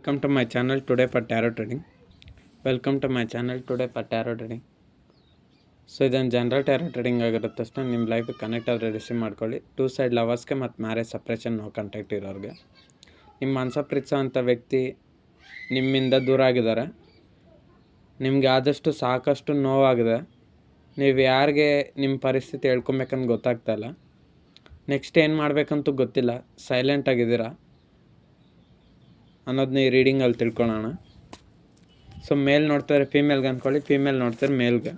Welcome to my channel today for tarot trading. Welcome to my channel today for tarot trading. So ಇದೊಂದು general taro trading ಆಗಿರುತ್ತೆ ಅಷ್ಟೇ. ನಿಮ್ಮ ಲೈಫಿಗೆ connect ಆದರೆ receive ಮಾಡ್ಕೊಳ್ಳಿ. 2 side ಲವರ್ಸ್ಗೆ ಮತ್ತು marriage separation no contact ಇರೋರಿಗೆ, ನಿಮ್ಮ ಮನಸ ಪ್ರೀತಿಸೋಂಥ ವ್ಯಕ್ತಿ ನಿಮ್ಮಿಂದ ದೂರ ಆಗಿದ್ದಾರೆ. ನಿಮಗೆ ಆದಷ್ಟು ಸಾಕಷ್ಟು ನೋವಾಗಿದೆ. ನೀವು ಯಾರಿಗೆ ನಿಮ್ಮ ಪರಿಸ್ಥಿತಿ ಹೇಳ್ಕೊಬೇಕಂತ ಗೊತ್ತಾಗ್ತಾಯಿಲ್ಲ. ನೆಕ್ಸ್ಟ್ ಏನು ಮಾಡಬೇಕಂತೂ ಗೊತ್ತಿಲ್ಲ. ಸೈಲೆಂಟ್ ಆಗಿದ್ದೀರಾ ಅನ್ನೋದನ್ನ ಈ ರೀಡಿಂಗಲ್ಲಿ ತಿಳ್ಕೊಳ್ಳೋಣ. ಸೊ ಮೇಲ್ ನೋಡ್ತಾರೆ ಫೀಮೇಲ್ಗೆ ಅಂದ್ಕೊಳ್ಳಿ, ಫೀಮೇಲ್ ನೋಡ್ತಾರೆ ಮೇಲ್ಗೆ.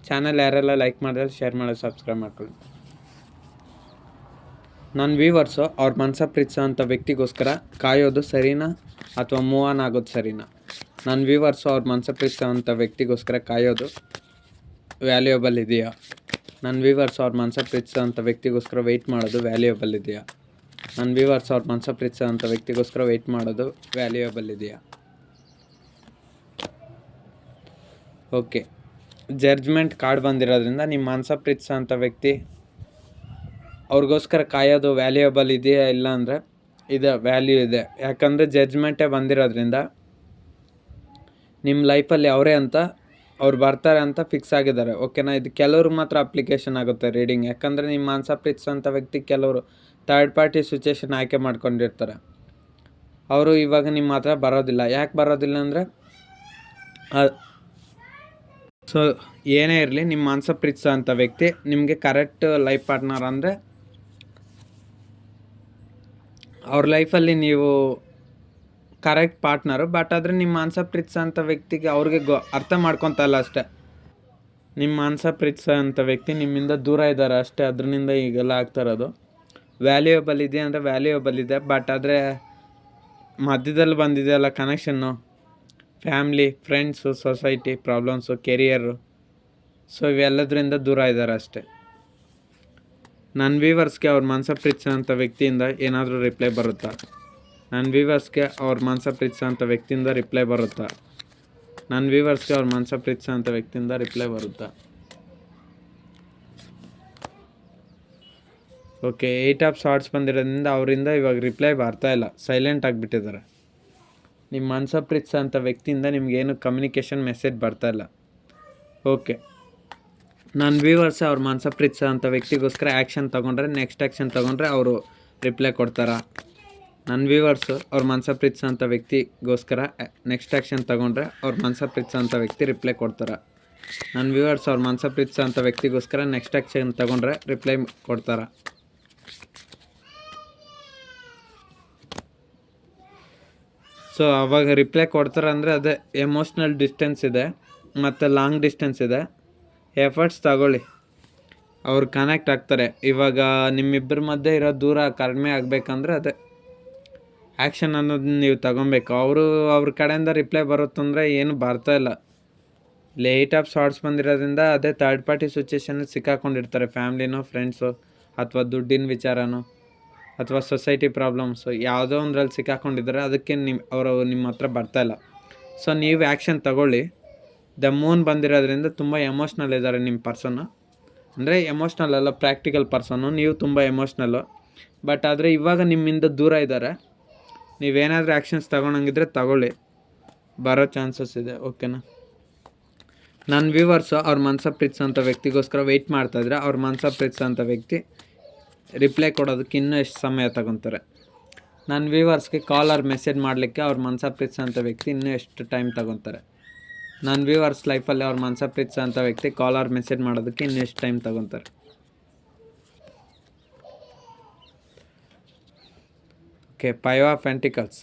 ಚಾನಲ್ ಯಾರೆಲ್ಲ ಲೈಕ್ ಮಾಡಿದ್ರೆ ಶೇರ್ ಮಾಡೋದು, ಸಬ್ಸ್ಕ್ರೈಬ್ ಮಾಡ್ಕೊಳ್ಳಿ. ನನ್ನ ವ್ಯೂವರ್ಸು ಅವ್ರ ಮನಸ ಪ್ರೀತಿಸೋಂಥ ವ್ಯಕ್ತಿಗೋಸ್ಕರ ಕಾಯೋದು ಸರಿನಾ ಅಥವಾ ಮೂವ್ ಆನ್ ಆಗೋದು ಸರಿನಾ? ನನ್ನ ವ್ಯೂವರ್ಸು ಅವ್ರ ಮನಸ ಪ್ರೀತಿಸೋಂಥ ವ್ಯಕ್ತಿಗೋಸ್ಕರ ಕಾಯೋದು ವ್ಯಾಲ್ಯೂಯಬಲ್ ಇದೆಯಾ? ನನ್ನ ವ್ಯೂವರ್ಸ್ ಅವ್ರ ಮನಸ ಪ್ರೀತಿಸೋಂಥ ವ್ಯಕ್ತಿಗೋಸ್ಕರ ವೆಯ್ಟ್ ಮಾಡೋದು ವ್ಯಾಲ್ಯೂಯಬಲ್ ಇದೆಯಾ? ನನ್ನ ವ್ಯೂವರ್ಸ್ ಅವ್ರ ಮನಸ ಪ್ರೀತಿಸೋಂಥ ವ್ಯಕ್ತಿಗೋಸ್ಕರ ವೆಯ್ಟ್ ಮಾಡೋದು ವ್ಯಾಲ್ಯೂಯಬಲ್ ಇದೆಯಾ? ಓಕೆ, ಜಡ್ಜ್ಮೆಂಟ್ ಕಾರ್ಡ್ ಬಂದಿರೋದ್ರಿಂದ ನಿಮ್ಮ ಮನಸ ಪ್ರೀತಿಸೋಂಥ ವ್ಯಕ್ತಿ ಅವ್ರಿಗೋಸ್ಕರ ಕಾಯೋದು ವ್ಯಾಲ್ಯೂಯಬಲ್ ಇದೆಯಾ ಇಲ್ಲ ಅಂದರೆ ಇದೆ, ವ್ಯಾಲ್ಯೂ ಇದೆ. ಯಾಕಂದರೆ ಜಡ್ಜ್ಮೆಂಟೇ ಬಂದಿರೋದ್ರಿಂದ ನಿಮ್ಮ ಲೈಫಲ್ಲಿ ಅವರೇ ಅಂತ ಅವ್ರು ಬರ್ತಾರೆ ಅಂತ ಫಿಕ್ಸ್ ಆಗಿದ್ದಾರೆ. ಓಕೆನಾ? ಇದು ಕೆಲವ್ರಿಗೆ ಮಾತ್ರ ಅಪ್ಲಿಕೇಶನ್ ಆಗುತ್ತೆ ರೀಡಿಂಗ್. ಯಾಕಂದರೆ ನಿಮ್ಮ ಮನಸ ಪ್ರೀತಿಸೋಂಥ ವ್ಯಕ್ತಿ ಕೆಲವರು ಥರ್ಡ್ ಪಾರ್ಟಿ ಸಿಚುವೇಶನ್ ಆಯ್ಕೆ ಮಾಡ್ಕೊಂಡಿರ್ತಾರೆ. ಅವರು ಇವಾಗ ನಿಮ್ಮ ಹತ್ರ ಬರೋದಿಲ್ಲ. ಯಾಕೆ ಬರೋದಿಲ್ಲ ಅಂದರೆ ಸೊ ಏನೇ ಇರಲಿ, ನಿಮ್ಮ ಮನಸ ಪ್ರೀತಿಸೋಂಥ ವ್ಯಕ್ತಿ ನಿಮಗೆ ಕರೆಕ್ಟ್ ಲೈಫ್ ಪಾರ್ಟ್ನರ್ ಅಂದರೆ ಅವ್ರ ಲೈಫಲ್ಲಿ ನೀವು ಕರೆಕ್ಟ್ ಪಾರ್ಟ್ನರು. ಬಟ್ ಆದರೆ ನಿಮ್ಮ ಮನಸ ಪ್ರೀತಿಸೋಂಥ ವ್ಯಕ್ತಿಗೆ ಅವ್ರಿಗೆ ಅರ್ಥ ಮಾಡ್ಕೊತಲ್ಲ ಅಷ್ಟೇ. ನಿಮ್ಮ ಮನಸ ಪ್ರೀತಿಸೋಂಥ ವ್ಯಕ್ತಿ ನಿಮ್ಮಿಂದ ದೂರ ಇದ್ದಾರೆ ಅಷ್ಟೇ. ಅದರಿಂದ ಈಗೆಲ್ಲ ಆಗ್ತಾ ಇರೋದು. ವ್ಯಾಲ್ಯೂಯಬಲ್ ಇದೆ ಅಂದರೆ ವ್ಯಾಲ್ಯೂಯಬಲ್ ಇದೆ, ಬಟ್ ಆದರೆ ಮಧ್ಯದಲ್ಲಿ ಬಂದಿದೆಯಲ್ಲ connection, family, friends, society problems, career, so ಇವೆಲ್ಲದರಿಂದ ದೂರ ಇದ್ದಾರೆ ಅಷ್ಟೇ. ನನ್ನ ವ್ಯೂವರ್ಸ್ಗೆ ಅವ್ರ ಮನಸ ಪ್ರೀತಿಸೋಂಥ ವ್ಯಕ್ತಿಯಿಂದ ಏನಾದರೂ ರಿಪ್ಲೈ ಬರುತ್ತಾ? ನನ್ನ ವ್ಯೂವರ್ಸ್ಗೆ ಅವ್ರ ಮನಸ ಪ್ರೀತಿಸೋಂಥ ವ್ಯಕ್ತಿಯಿಂದ ರಿಪ್ಲೈ ಬರುತ್ತಾ? ನನ್ನ ವ್ಯೂವರ್ಸ್ಗೆ ಅವ್ರ ಮನಸ ಪ್ರೀತಿಸೋಂಥ ವ್ಯಕ್ತಿಯಿಂದ ರಿಪ್ಲೈ ಬರುತ್ತಾ? ಓಕೆ, 8 ಆಫ್ ಶಾರ್ಟ್ಸ್ ಬಂದಿರೋದ್ರಿಂದ ಅವರಿಂದ ಇವಾಗ ರಿಪ್ಲೈ ಬರ್ತಾಯಿಲ್ಲ, ಸೈಲೆಂಟ್ ಆಗಿಬಿಟ್ಟಿದ್ದಾರೆ. ನಿಮ್ಮ ಮನಸ ಪ್ರೀತಿಸೋಂಥ ವ್ಯಕ್ತಿಯಿಂದ ನಿಮಗೇನು ಕಮ್ಯುನಿಕೇಷನ್ ಮೆಸೇಜ್ ಬರ್ತಾಯಿಲ್ಲ. ಓಕೆ, ನನ್ನ ವ್ಯೂವರ್ಸ್ ಅವ್ರ ಮನಸ ಪ್ರೀತಿಸೋಂಥ ವ್ಯಕ್ತಿಗೋಸ್ಕರ ಆ್ಯಕ್ಷನ್ ತೊಗೊಂಡ್ರೆ, ನೆಕ್ಸ್ಟ್ ಆ್ಯಕ್ಷನ್ ತೊಗೊಂಡ್ರೆ ಅವರು ರಿಪ್ಲೈ ಕೊಡ್ತಾರಾ? ನನ್ನ ವ್ಯೂವರ್ಸು ಅವ್ರ ಮನಸ ಪ್ರೀತಿಸೋಂಥ ವ್ಯಕ್ತಿಗೋಸ್ಕರ ನೆಕ್ಸ್ಟ್ ಆ್ಯಕ್ಷನ್ ತೊಗೊಂಡ್ರೆ ಅವ್ರ ಮನಸ ಪ್ರೀತಿಸೋಂಥ ವ್ಯಕ್ತಿ ರಿಪ್ಲೈ ಕೊಡ್ತಾರಾ? ನನ್ನ ವ್ಯೂವರ್ಸ್ ಅವ್ರ ಮನಸ ಪ್ರೀತಿಸೋಂಥ ವ್ಯಕ್ತಿಗೋಸ್ಕರ ನೆಕ್ಸ್ಟ್ ಆ್ಯಕ್ಷನ್ ತೊಗೊಂಡ್ರೆ ರಿಪ್ಲೈ ಕೊಡ್ತಾರಾ? ಸೊ ಅವಾಗ ರಿಪ್ಲೈ ಕೊಡ್ತಾರೆ ಅಂದರೆ ಅದೇ ಎಮೋಷ್ನಲ್ ಡಿಸ್ಟೆನ್ಸ್ ಇದೆ ಮತ್ತು ಲಾಂಗ್ ಡಿಸ್ಟೆನ್ಸ್ ಇದೆ. ಎಫರ್ಟ್ಸ್ ತಗೊಳ್ಳಿ, ಅವ್ರು ಕನೆಕ್ಟ್ ಆಗ್ತಾರೆ. ಇವಾಗ ನಿಮ್ಮಿಬ್ಬರ ಮಧ್ಯೆ ಇರೋ ದೂರ ಕಡಿಮೆ ಆಗಬೇಕಂದ್ರೆ ಅದೇ ಆ್ಯಕ್ಷನ್ ಅನ್ನೋದನ್ನ ನೀವು ತಗೊಬೇಕು. ಅವ್ರ ಕಡೆಯಿಂದ ರಿಪ್ಲೈ ಬರುತ್ತಂದರೆ ಏನು ಬರ್ತಾಯಿಲ್ಲ. 8 ಆಫ್ ಶಾರ್ಟ್ಸ್ ಬಂದಿರೋದ್ರಿಂದ ಅದೇ ಥರ್ಡ್ ಪಾರ್ಟಿ ಸಿಚುವೇಷನಲ್ಲಿ ಸಿಕ್ಕಾಕೊಂಡಿರ್ತಾರೆ. ಫ್ಯಾಮ್ಲಿನೋ, ಫ್ರೆಂಡ್ಸು, ಅಥವಾ ದುಡ್ಡಿನ ವಿಚಾರನೋ, ಅಥವಾ ಸೊಸೈಟಿ ಪ್ರಾಬ್ಲಮ್ಸು, ಯಾವುದೋ ಒಂದರಲ್ಲಿ ಸಿಕ್ಕಾಕೊಂಡಿದ್ದಾರೆ. ಅದಕ್ಕೆ ಅವರು ನಿಮ್ಮ ಹತ್ರ ಬರ್ತಾಯಿಲ್ಲ. ಸೊ ನೀವು ಆ್ಯಕ್ಷನ್ ತಗೊಳ್ಳಿ. ದ ಮೂನ್ ಬಂದಿರೋದ್ರಿಂದ ತುಂಬ ಎಮೋಷ್ನಲ್ ಇದ್ದಾರೆ ನಿಮ್ಮ ಪರ್ಸನ್ನು. ಅಂದರೆ ಎಮೋಷ್ನಲ್ ಅಲ್ಲ, ಪ್ರಾಕ್ಟಿಕಲ್ ಪರ್ಸನ್ನು. ನೀವು ತುಂಬ ಎಮೋಷ್ನಲ್ಲು, ಬಟ್ ಆದರೆ ಇವಾಗ ನಿಮ್ಮಿಂದ ದೂರ ಇದ್ದಾರೆ. ನೀವೇನಾದರೂ ಆ್ಯಕ್ಷನ್ಸ್ ತಗೊಳಂಗಿದ್ರೆ ತಗೊಳ್ಳಿ, ಬರೋ ಚಾನ್ಸಸ್ ಇದೆ. ಓಕೆನಾ? ನನ್ನ ವ್ಯೂವರ್ಸು ಅವ್ರ ಮನಸ ಪ್ರೀತಿಸೋಂಥ ವ್ಯಕ್ತಿಗೋಸ್ಕರ ವೆಯ್ಟ್ ಮಾಡ್ತಾಯಿದ್ರೆ ಅವ್ರ ಮನಸ ಪ್ರೀತಿಸೋಂಥ ವ್ಯಕ್ತಿ ರಿಪ್ಲೈ ಕೊಡೋದಕ್ಕೆ ಇನ್ನೂ ಎಷ್ಟು ಸಮಯ ತಗೊತಾರೆ? ನನ್ನ ವ್ಯೂವರ್ಸ್ಗೆ ಕಾಲ್ ಆರ್ ಮೆಸೇಜ್ ಮಾಡಲಿಕ್ಕೆ ಅವ್ರ ಮನಸ ಪ್ರೀತಿಸೋಂಥ ವ್ಯಕ್ತಿ ಇನ್ನೂ ಎಷ್ಟು ಟೈಮ್ ತಗೊತಾರೆ? ನನ್ನ ವ್ಯೂವರ್ಸ್ ಲೈಫಲ್ಲಿ ಅವ್ರ ಮನಸ ಪ್ರೀತಿಸೋಂಥ ವ್ಯಕ್ತಿ ಕಾಲ್ ಆರ್ ಮೆಸೇಜ್ ಮಾಡೋದಕ್ಕೆ ಇನ್ನೂ ಎಷ್ಟು ಟೈಮ್ ತಗೊತಾರೆ? ಓಕೆ, 5 ಆಫ್ ಪೆಂಟಿಕಲ್ಸ್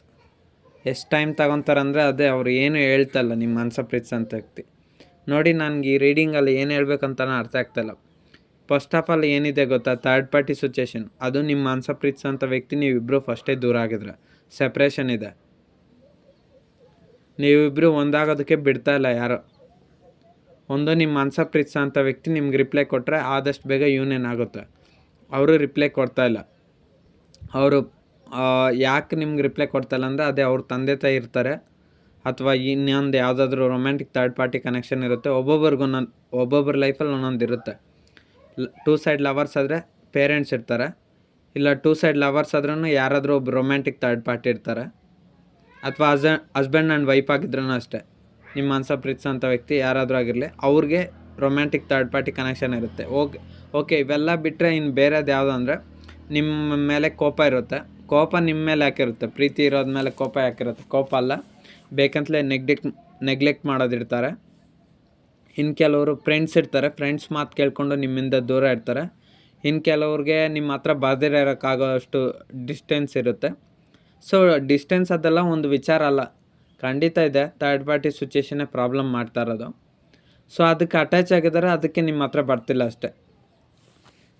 ಎಷ್ಟು ಟೈಮ್ ತಗೊತಾರಂದರೆ ಅದೇ ಅವ್ರು ಏನು ಹೇಳ್ತಲ್ಲ ನಿಮ್ಮ ಮನಸ ಪ್ರೀತಿಸೋಂಥ ವ್ಯಕ್ತಿ. ನೋಡಿ, ನನಗೆ ಈ ರೀಡಿಂಗಲ್ಲಿ ಏನು ಹೇಳ್ಬೇಕಂತಲೇ ಅರ್ಥ ಆಗ್ತಾಯಿಲ್ಲ. ಫಸ್ಟ್ ಆಫ್ ಆಲ್ ಏನಿದೆ ಗೊತ್ತಾ? Third party situation. ಅದು ನಿಮ್ಮ ಮನಸ ಪ್ರೀತಿಸೋಂಥ ವ್ಯಕ್ತಿ ನೀವಿಬ್ಬರು ಫಸ್ಟೇ ದೂರ ಆಗಿದ್ರೆ ಸೆಪ್ರೇಷನ್ ಇದೆ. ನೀವಿಬ್ಬರು ಒಂದಾಗೋದಕ್ಕೆ ಬಿಡ್ತಾಯಿಲ್ಲ ಯಾರೋ. ಒಂದು ನಿಮ್ಮ ಮನಸ ಪ್ರೀತಿಸೋಂಥ ವ್ಯಕ್ತಿ ನಿಮ್ಗೆ ರಿಪ್ಲೈ ಕೊಟ್ಟರೆ ಆದಷ್ಟು ಬೇಗ ಯೂನಿಯನ್ ಆಗುತ್ತೆ. ಅವರು ರಿಪ್ಲೈ ಕೊಡ್ತಾಯಿಲ್ಲ. ಅವರು ಯಾಕೆ ನಿಮ್ಗೆ ರಿಪ್ಲೈ ಕೊಡ್ತಾಯಿಲ್ಲ ಅಂದರೆ ಅದೇ ಅವ್ರ ತಂದೆ ತಾಯಿ ಇರ್ತಾರೆ, ಅಥವಾ ಇನ್ನೊಂದು ಯಾವುದಾದ್ರೂ ರೊಮ್ಯಾಂಟಿಕ್ ಥರ್ಡ್ ಪಾರ್ಟಿ ಕನೆಕ್ಷನ್ ಇರುತ್ತೆ. ಒಬ್ಬೊಬ್ಬರ ಲೈಫಲ್ಲಿ ಒಂದೊಂದು ಇರುತ್ತೆ. 2 ಸೈಡ್ ಲವರ್ಸ್ ಆದರೆ ಪೇರೆಂಟ್ಸ್ ಇರ್ತಾರೆ, ಇಲ್ಲ 2 ಸೈಡ್ ಲವರ್ಸ್ ಆದ್ರೂ ಯಾರಾದರೂ ಒಬ್ಬ ರೊಮ್ಯಾಂಟಿಕ್ ಥರ್ಡ್ ಪಾರ್ಟಿ ಇರ್ತಾರೆ. ಅಥವಾ ಹಸ್ಬೆಂಡ್ ಆ್ಯಂಡ್ ವೈಫ್ ಆಗಿದ್ರೂ ಅಷ್ಟೇ, ನಿಮ್ಮ ಮನಸ ಪ್ರೀತಿಸೋಂಥ ವ್ಯಕ್ತಿ ಯಾರಾದರೂ ಆಗಿರಲಿ, ಅವ್ರಿಗೆ ರೊಮ್ಯಾಂಟಿಕ್ ಥರ್ಡ್ ಪಾರ್ಟಿ ಕನೆಕ್ಷನ್ ಇರುತ್ತೆ. ಓಕೆ ಇವೆಲ್ಲ ಬಿಟ್ಟರೆ ಇನ್ನು ಬೇರೆದು ಯಾವುದು ಅಂದರೆ, ನಿಮ್ಮ ಮೇಲೆ ಕೋಪ ಇರುತ್ತೆ. ಕೋಪ ನಿಮ್ಮ ಮೇಲೆ ಯಾಕಿರುತ್ತೆ? ಪ್ರೀತಿ ಇರೋದ ಮೇಲೆ ಕೋಪ ಯಾಕಿರುತ್ತೆ? ಕೋಪ ಅಲ್ಲ, ಬೇಕಂತಲೇ ನೆಗ್ಲೆಕ್ಟ್ ಮಾಡೋದಿರ್ತಾರೆ. ಇನ್ನು ಕೆಲವರು ಫ್ರೆಂಡ್ಸ್ ಇರ್ತಾರೆ, ಫ್ರೆಂಡ್ಸ್ ಮಾತು ಕೇಳಿಕೊಂಡು ನಿಮ್ಮಿಂದ ದೂರ ಇರ್ತಾರೆ. ಇನ್ನು ಕೆಲವ್ರಿಗೆ ನಿಮ್ಮ ಹತ್ರ ಬರ್ದಿರೋ ಇರೋಕ್ಕಾಗೋ ಅಷ್ಟು ಡಿಸ್ಟೆನ್ಸ್ ಇರುತ್ತೆ. ಸೊ ಡಿಸ್ಟೆನ್ಸ್ ಅದೆಲ್ಲ ಒಂದು ವಿಚಾರ ಅಲ್ಲ, ಖಂಡಿತ ಇದೆ. ಥರ್ಡ್ ಪಾರ್ಟಿ ಸಿಚುವೇಷನ್ನೇ ಪ್ರಾಬ್ಲಮ್ ಮಾಡ್ತಾ ಇರೋದು. ಸೊ ಅದಕ್ಕೆ ಅಟ್ಯಾಚ್ ಆಗಿದ್ದಾರೆ, ಅದಕ್ಕೆ ನಿಮ್ಮ ಹತ್ರ ಬರ್ತಿಲ್ಲ ಅಷ್ಟೇ.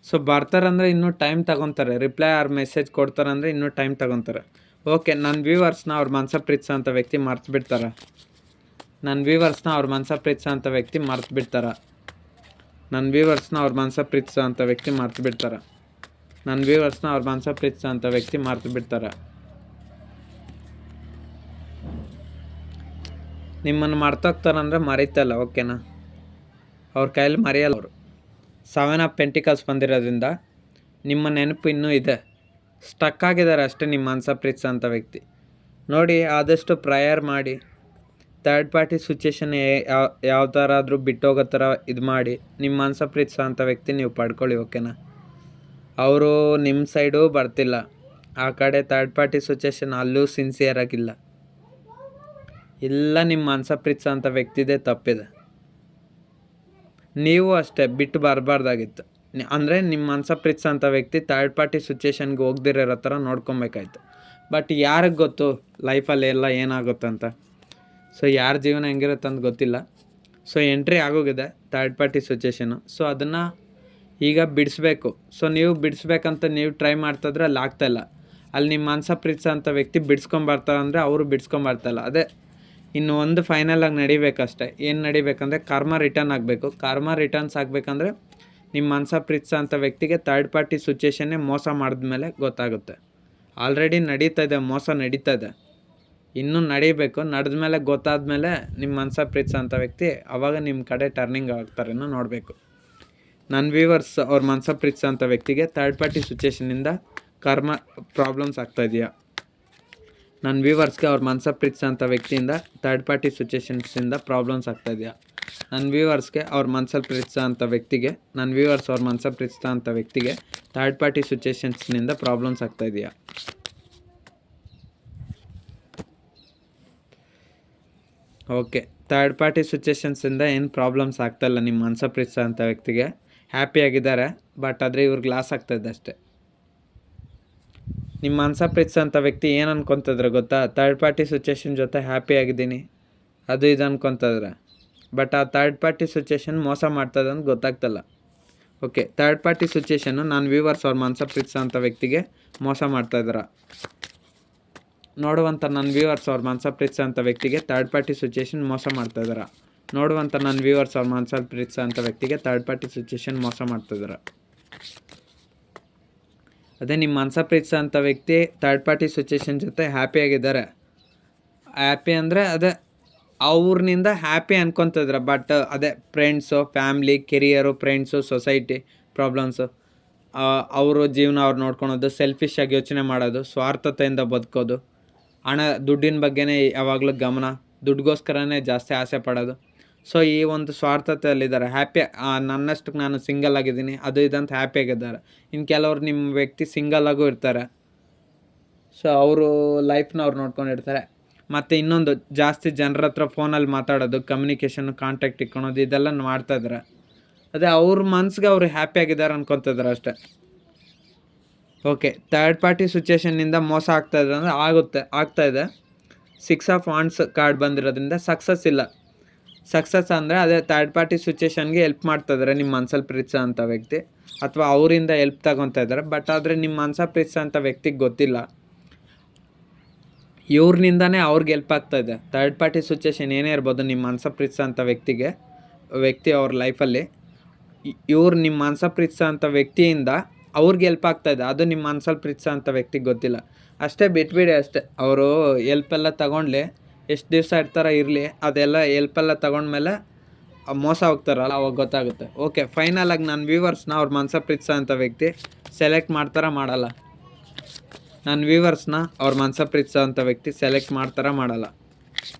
ಸೊ ಬರ್ತಾರಂದರೆ ಇನ್ನೂ ಟೈಮ್ ತಗೊತಾರೆ, ರಿಪ್ಲೈ ಆರ್ ಮೆಸೇಜ್ ಕೊಡ್ತಾರಂದರೆ ಇನ್ನೂ ಟೈಮ್ ತಗೊತಾರೆ. ಓಕೆ, ನನ್ನ ವ್ಯೂವರ್ಸ್ನ ಅವ್ರ ಮನಸ ಪ್ರೀತಿಸೋಂಥ ವ್ಯಕ್ತಿ ಮರ್ತು ಬಿಡ್ತಾರೆ. ನನ್ನ ವ್ಯೂವರ್ಸ್ನ ಅವ್ರ ಮನಸ ಪ್ರೀತಿಸೋಂಥ ವ್ಯಕ್ತಿ ಮರ್ತು ಬಿಡ್ತಾರೆ. ನನ್ನ ವ್ಯೂವರ್ಸ್ನ ಅವ್ರ ಮನಸ ಪ್ರೀತಿಸೋಂಥ ವ್ಯಕ್ತಿ ಮರ್ತು ಬಿಡ್ತಾರೆ. ನನ್ನ ವ್ಯೂವರ್ಸ್ನ ಅವ್ರ ಮನಸ ಪ್ರೀತಿಸೋಂಥ ವ್ಯಕ್ತಿ ಮರ್ತು ಬಿಡ್ತಾರೆ. ನಿಮ್ಮನ್ನು ಮರ್ತೋಗ್ತಾರಂದರೆ ಮರೀತಲ್ಲ, ಓಕೆನಾ? ಅವ್ರ ಕೈಯಲ್ಲಿ ಮರೆಯಲ್ಲ. ಅವರು 7 ಆಫ್ ಪೆಂಟಿಕಲ್ಸ್ ಬಂದಿರೋದ್ರಿಂದ ನಿಮ್ಮ ನೆನಪು ಇನ್ನೂ ಇದೆ, ಸ್ಟಕ್ ಆಗಿದ್ದಾರೆ ಅಷ್ಟೇ ನಿಮ್ಮ ಮನಸ ಪ್ರೀತಿಸೋಂಥ ವ್ಯಕ್ತಿ. ನೋಡಿ, ಆದಷ್ಟು ಪ್ರೇಯರ್ ಮಾಡಿ, ಥರ್ಡ್ ಪಾರ್ಟಿ ಸಿಚುವೇಷನ್ ಯಾವ ಥರ ಆದರೂ ಬಿಟ್ಟೋಗೋ ಥರ ಇದು ಮಾಡಿ ನಿಮ್ಮ ಮನಸ ಪ್ರೀತಿಸೋಂಥ ವ್ಯಕ್ತಿ ನೀವು ಪಡ್ಕೊಳ್ಳಿ, ಓಕೆನಾ? ಅವರು ನಿಮ್ಮ ಸೈಡು ಬರ್ತಿಲ್ಲ, ಆ ಕಡೆ ಥರ್ಡ್ ಪಾರ್ಟಿ ಸಿಚುವೇಷನ್ ಅಲ್ಲೂ ಸಿನ್ಸಿಯರ್ ಆಗಿಲ್ಲ. ಇಲ್ಲ, ನಿಮ್ಮ ಮನಸ ಪ್ರೀತಿಸೋಂಥ ವ್ಯಕ್ತಿದೇ ತಪ್ಪಿದೆ. ನೀವು ಅಷ್ಟೇ ಬಿಟ್ಟು ಬರಬಾರ್ದಾಗಿತ್ತು. ಅಂದರೆ ನಿಮ್ಮ ಮನಸ ಪ್ರೀತಿಸೋಂಥ ವ್ಯಕ್ತಿ ಥರ್ಡ್ ಪಾರ್ಟಿ ಸಿಚುವೇಷನ್ಗೆ ಹೋಗ್ದಿರೋ ಥರ ನೋಡ್ಕೊಬೇಕಾಯ್ತು. ಬಟ್ ಯಾರಿಗೆ ಗೊತ್ತು ಲೈಫಲ್ಲಿ ಎಲ್ಲ ಏನಾಗುತ್ತಂತ? ಸೊ ಯಾರ ಜೀವನ ಹೆಂಗಿರುತ್ತೆ ಅಂತ ಗೊತ್ತಿಲ್ಲ. ಸೊ ಎಂಟ್ರಿ ಆಗೋಗಿದೆ ಥರ್ಡ್ ಪಾರ್ಟಿ ಸಿಚುವೇಷನು. ಸೊ ಅದನ್ನು ಈಗ ಬಿಡಿಸ್ಬೇಕು. ಸೊ ನೀವು ಬಿಡಿಸ್ಬೇಕಂತ ನೀವು ಟ್ರೈ ಮಾಡ್ತಾಯಿದ್ರೆ ಅಲ್ಲಿ ಆಗ್ತಾಯಿಲ್ಲ. ಅಲ್ಲಿ ನಿಮ್ಮ ಮನಸ ಪ್ರೀತಿಸೋಂಥ ವ್ಯಕ್ತಿ ಬಿಡಿಸ್ಕೊಂಬರ್ತಾರೆ ಅಂದರೆ ಅವರು ಬಿಡಿಸ್ಕೊಂಬರ್ತಾಯಿಲ್ಲ. ಅದೇ ಇನ್ನು ಒಂದು ಫೈನಲಾಗಿ ನಡಿಬೇಕಷ್ಟೆ. ಏನು ನಡಿಬೇಕಂದ್ರೆ ಕರ್ಮ ರಿಟರ್ನ್ ಆಗಬೇಕು. ಕರ್ಮ ರಿಟರ್ನ್ಸ್ ಆಗಬೇಕಂದ್ರೆ ನಿಮ್ಮ ಮನಸ ಪ್ರೀತಿಸೋಂಥ ವ್ಯಕ್ತಿಗೆ ಥರ್ಡ್ ಪಾರ್ಟಿ ಸಿಚುವೇಷನ್ನೇ ಮೋಸ ಮಾಡಿದ್ಮೇಲೆ ಗೊತ್ತಾಗುತ್ತೆ. ಆಲ್ರೆಡಿ ನಡೀತಾ ಇದೆ, ಮೋಸ ನಡೀತಾ ಇದೆ, ಇನ್ನೂ ನಡೀಬೇಕು. ನಡೆದ್ಮೇಲೆ ಗೊತ್ತಾದ್ಮೇಲೆ ನಿಮ್ಮ ಮನಸ ಪ್ರೀತಿಸೋಂಥ ವ್ಯಕ್ತಿ ಆವಾಗ ನಿಮ್ಮ ಕಡೆ ಟರ್ನಿಂಗ್ ಆಗ್ತಾರೇನೋ ನೋಡಬೇಕು. ನನ್ನ ವ್ಯೂವರ್ಸ್ ಅವ್ರ ಮನಸ ಪ್ರೀತಿಸೋಂಥ ವ್ಯಕ್ತಿಗೆ ಥರ್ಡ್ ಪಾರ್ಟಿ ಸಿಚುವೇಷನಿಂದ ಕರ್ಮ ಪ್ರಾಬ್ಲಮ್ಸ್ ಆಗ್ತಾಯಿದೆಯಾ? ನನ್ನ ವ್ಯೂವರ್ಸ್ಗೆ ಅವ್ರ ಮನಸ ಪ್ರೀತಿಸೋಂಥ ವ್ಯಕ್ತಿಯಿಂದ ಥರ್ಡ್ ಪಾರ್ಟಿ ಸಿಚುವೇಷನ್ಸಿಂದ ಪ್ರಾಬ್ಲಮ್ಸ್ ಆಗ್ತಾಯಿದೆಯಾ? ನನ್ನ ವ್ಯೂವರ್ಸ್ಗೆ ಅವ್ರ ಮನಸಲ್ಲಿ ಪ್ರೀತಿಸೋಂಥ ವ್ಯಕ್ತಿಗೆ, ನನ್ನ ವ್ಯೂವರ್ಸ್ ಅವ್ರ ಮನಸ ಪ್ರೀತಿಸೋಂಥ ವ್ಯಕ್ತಿಗೆ ಥರ್ಡ್ ಪಾರ್ಟಿ ಸಿಚುವೇಷನ್ಸ್ನಿಂದ ಪ್ರಾಬ್ಲಮ್ಸ್ ಆಗ್ತಾಯಿದೆಯಾ? ಓಕೆ, ಥರ್ಡ್ ಪಾರ್ಟಿ ಸಿಚುವೇಷನ್ಸಿಂದ ಏನು ಪ್ರಾಬ್ಲಮ್ಸ್ ಆಗ್ತಾಯಿಲ್ಲ. ನಿಮ್ಮ ಮನಸ ಪ್ರೀತಿಸೋಂಥ ವ್ಯಕ್ತಿಗೆ ಹ್ಯಾಪಿಯಾಗಿದ್ದಾರೆ, ಬಟ್ ಆದರೆ ಇವ್ರಿಗೆ ಲಾಸ್ ಆಗ್ತಾಯಿದೆ ಅಷ್ಟೇ. ನಿಮ್ಮ ಮನಸ ಪ್ರೀತಿಸೋಂಥ ವ್ಯಕ್ತಿ ಏನು ಅನ್ಕೊತಿದ್ರೆ ಗೊತ್ತಾ? ಥರ್ಡ್ ಪಾರ್ಟಿ ಸಿಚುವೇಷನ್ ಜೊತೆ ಹ್ಯಾಪಿ ಆಗಿದ್ದೀನಿ ಅದು ಇದು ಅನ್ಕೊತಿದ್ರೆ, ಬಟ್ ಆ ಥರ್ಡ್ ಪಾರ್ಟಿ ಸಿಚುವೇಷನ್ ಮೋಸ ಮಾಡ್ತದೆ ಅಂತ ಗೊತ್ತಾಗ್ತಲ್ಲ. ಓಕೆ, ಥರ್ಡ್ ಪಾರ್ಟಿ ಸಿಚುವೇಷನ್ನು ನನ್ನ ವ್ಯೂವರ್ಸ್ ಅವ್ರ ಮನಸ ಪ್ರೀತಿಸೋಂಥ ವ್ಯಕ್ತಿಗೆ ಮೋಸ ಮಾಡ್ತಾಯಿದ್ದಾರೆ. ನೋಡುವಂಥ ನನ್ನ ವ್ಯೂವರ್ಸ್ ಅವ್ರ ಮನಸ ಪ್ರೀತಿಸೋಂಥ ವ್ಯಕ್ತಿಗೆ ಥರ್ಡ್ ಪಾರ್ಟಿ ಸಿಚುವೇಷನ್ ಮೋಸ ಮಾಡ್ತಾಯಿದ್ದಾರೆ. ನೋಡುವಂಥ ನನ್ನ ವ್ಯೂವರ್ಸ್ ಅವ್ರ ಮನಸಲ್ಲಿ ಪ್ರೀತಿಸೋಂಥ ವ್ಯಕ್ತಿಗೆ ಥರ್ಡ್ ಪಾರ್ಟಿ ಸಿಚುವೇಷನ್ ಮೋಸ ಮಾಡ್ತಾಯಿದ್ದಾರೆ. ಅದೇ ನಿಮ್ಮ ಮನಸ ಪ್ರೀತಿಸೋಂಥ ವ್ಯಕ್ತಿ ಥರ್ಡ್ ಪಾರ್ಟಿ ಸಿಚುವೇಷನ್ ಜೊತೆ ಹ್ಯಾಪಿಯಾಗಿದ್ದಾರೆ. ಹ್ಯಾಪಿ ಅಂದರೆ ಅದೇ ಅವ್ರನಿಂದ ಹ್ಯಾಪಿ ಅನ್ಕೊತಿದ್ರೆ, ಬಟ್ ಅದೇ friends, family, career, friends, society problems, ಅವರು ಜೀವನ ಅವ್ರು ನೋಡ್ಕೊಳೋದು, ಸೆಲ್ಫಿಶ್ ಆಗಿ ಯೋಚನೆ ಮಾಡೋದು, ಸ್ವಾರ್ಥತೆಯಿಂದ ಬದುಕೋದು, ಹಣ ದುಡ್ಡಿನ ಬಗ್ಗೆನೇ ಯಾವಾಗಲೂ ಗಮನ, ದುಡ್ಡಿಗೋಸ್ಕರನೇ ಜಾಸ್ತಿ ಆಸೆ ಪಡೋದು. ಸೊ ಈ ಒಂದು ಸ್ವಾರ್ಥತೆಯಲ್ಲಿದ್ದಾರೆ. ನನ್ನಷ್ಟಕ್ಕೆ ನಾನು ಸಿಂಗಲ್ ಆಗಿದ್ದೀನಿ ಅದು ಇದಂತ ಹ್ಯಾಪಿಯಾಗಿದ್ದಾರೆ. ಇನ್ನು ಕೆಲವ್ರು ನಿಮ್ಮ ವ್ಯಕ್ತಿ ಸಿಂಗಲ್ಲಾಗೂ ಇರ್ತಾರೆ. ಸೊ ಅವರು ಲೈಫ್ನ ಅವ್ರು ನೋಡ್ಕೊಂಡಿರ್ತಾರೆ. ಮತ್ತು ಇನ್ನೊಂದು, ಜಾಸ್ತಿ ಜನರ ಹತ್ರ ಫೋನಲ್ಲಿ ಮಾತಾಡೋದು, ಕಮ್ಯುನಿಕೇಷನ್ನು, ಕಾಂಟ್ಯಾಕ್ಟ್ ಇಟ್ಕೊಳೋದು, ಇದೆಲ್ಲ ಮಾಡ್ತಾಯಿದ್ದಾರೆ. ಅದೇ ಅವ್ರ ಮನ್ಸಿಗೆ ಅವರು ಹ್ಯಾಪಿಯಾಗಿದ್ದಾರೆ ಅನ್ಕೊತಿದ್ದಾರೆ ಅಷ್ಟೇ. ಓಕೆ, ಥರ್ಡ್ ಪಾರ್ಟಿ ಸಿಚುವೇಷನ್ನಿಂದ ಮೋಸ ಆಗ್ತಾಯಿದೆ ಅಂದರೆ ಆಗ್ತಾಯಿದೆ. 6 ಆಫ್ ವಾಂಡ್ಸ್ ಕಾರ್ಡ್ ಬಂದಿರೋದ್ರಿಂದ ಸಕ್ಸಸ್ ಇಲ್ಲ. ಸಕ್ಸಸ್ ಅಂದರೆ ಅದೇ ಥರ್ಡ್ ಪಾರ್ಟಿ ಸಿಚುವೇಷನ್ಗೆ ಹೆಲ್ಪ್ ಮಾಡ್ತಾಯಿದ್ದಾರೆ ನಿಮ್ಮ ಮನಸಲ್ಲಿ ಪ್ರೀತಿಸೋಂಥ ವ್ಯಕ್ತಿ, ಅಥವಾ ಅವರಿಂದ ಹೆಲ್ಪ್ ತಗೊತಾ ಇದ್ದಾರೆ. ಬಟ್ ಆದರೆ ನಿಮ್ಮ ಮನಸ ಪ್ರೀತಿಸೋಂಥ ವ್ಯಕ್ತಿಗೆ ಗೊತ್ತಿಲ್ಲ, ಇವ್ರನಿಂದನೇ ಅವ್ರಿಗೆ ಹೆಲ್ಪ್ ಆಗ್ತಾಯಿದೆ. ಥರ್ಡ್ ಪಾರ್ಟಿ ಸಿಚುವೇಷನ್ ಏನೇ ಇರ್ಬೋದು, ನಿಮ್ಮ ಮನಸ ಪ್ರೀತಿಸೋಂಥ ವ್ಯಕ್ತಿ ಅವ್ರ ಲೈಫಲ್ಲಿ ಇವ್ರು ನಿಮ್ಮ ಮನಸ ಪ್ರೀತಿಸೋಂಥ ವ್ಯಕ್ತಿಯಿಂದ ಅವ್ರಿಗೆ ಹೆಲ್ಪ್ ಆಗ್ತಾಯಿದೆ. ಅದು ನಿಮ್ಮ ಮನಸಲ್ಲಿ ಪ್ರೀತಿಸೋಂಥ ವ್ಯಕ್ತಿಗೆ ಗೊತ್ತಿಲ್ಲ ಅಷ್ಟೇ. ಬಿಟ್ಬಿಡಿ ಅಷ್ಟೇ. ಅವರು ಹೆಲ್ಪೆಲ್ಲ ತಗೊಂಡ್ಲಿ, ಎಷ್ಟು ದಿವಸ ಇರ್ತಾರೋ ಇರಲಿ, ಅದೆಲ್ಲ ಹೆಲ್ಪೆಲ್ಲ ತಗೊಂಡ್ಮೇಲೆ ಮೋಸ ಹೋಗ್ತಾರಲ್ಲ ಅವಾಗ ಗೊತ್ತಾಗುತ್ತೆ. ಓಕೆ, ಫೈನಲಾಗಿ ನನ್ನ ವ್ಯೂವರ್ಸ್ನ ಅವ್ರ ಮನಸ ಪ್ರೀತಿಸೋಂಥ ವ್ಯಕ್ತಿ ಸೆಲೆಕ್ಟ್ ಮಾಡ್ತಾರ ಮಾಡಲ್ಲ? ನನ್ನ ವ್ಯೂವರ್ಸ್ನ ಅವ್ರ ಮನಸ ಪ್ರೀತಿಸೋ ಅಂಥ ವ್ಯಕ್ತಿ ಸೆಲೆಕ್ಟ್ ಮಾಡ್ತಾರ ಮಾಡಲ್ಲ?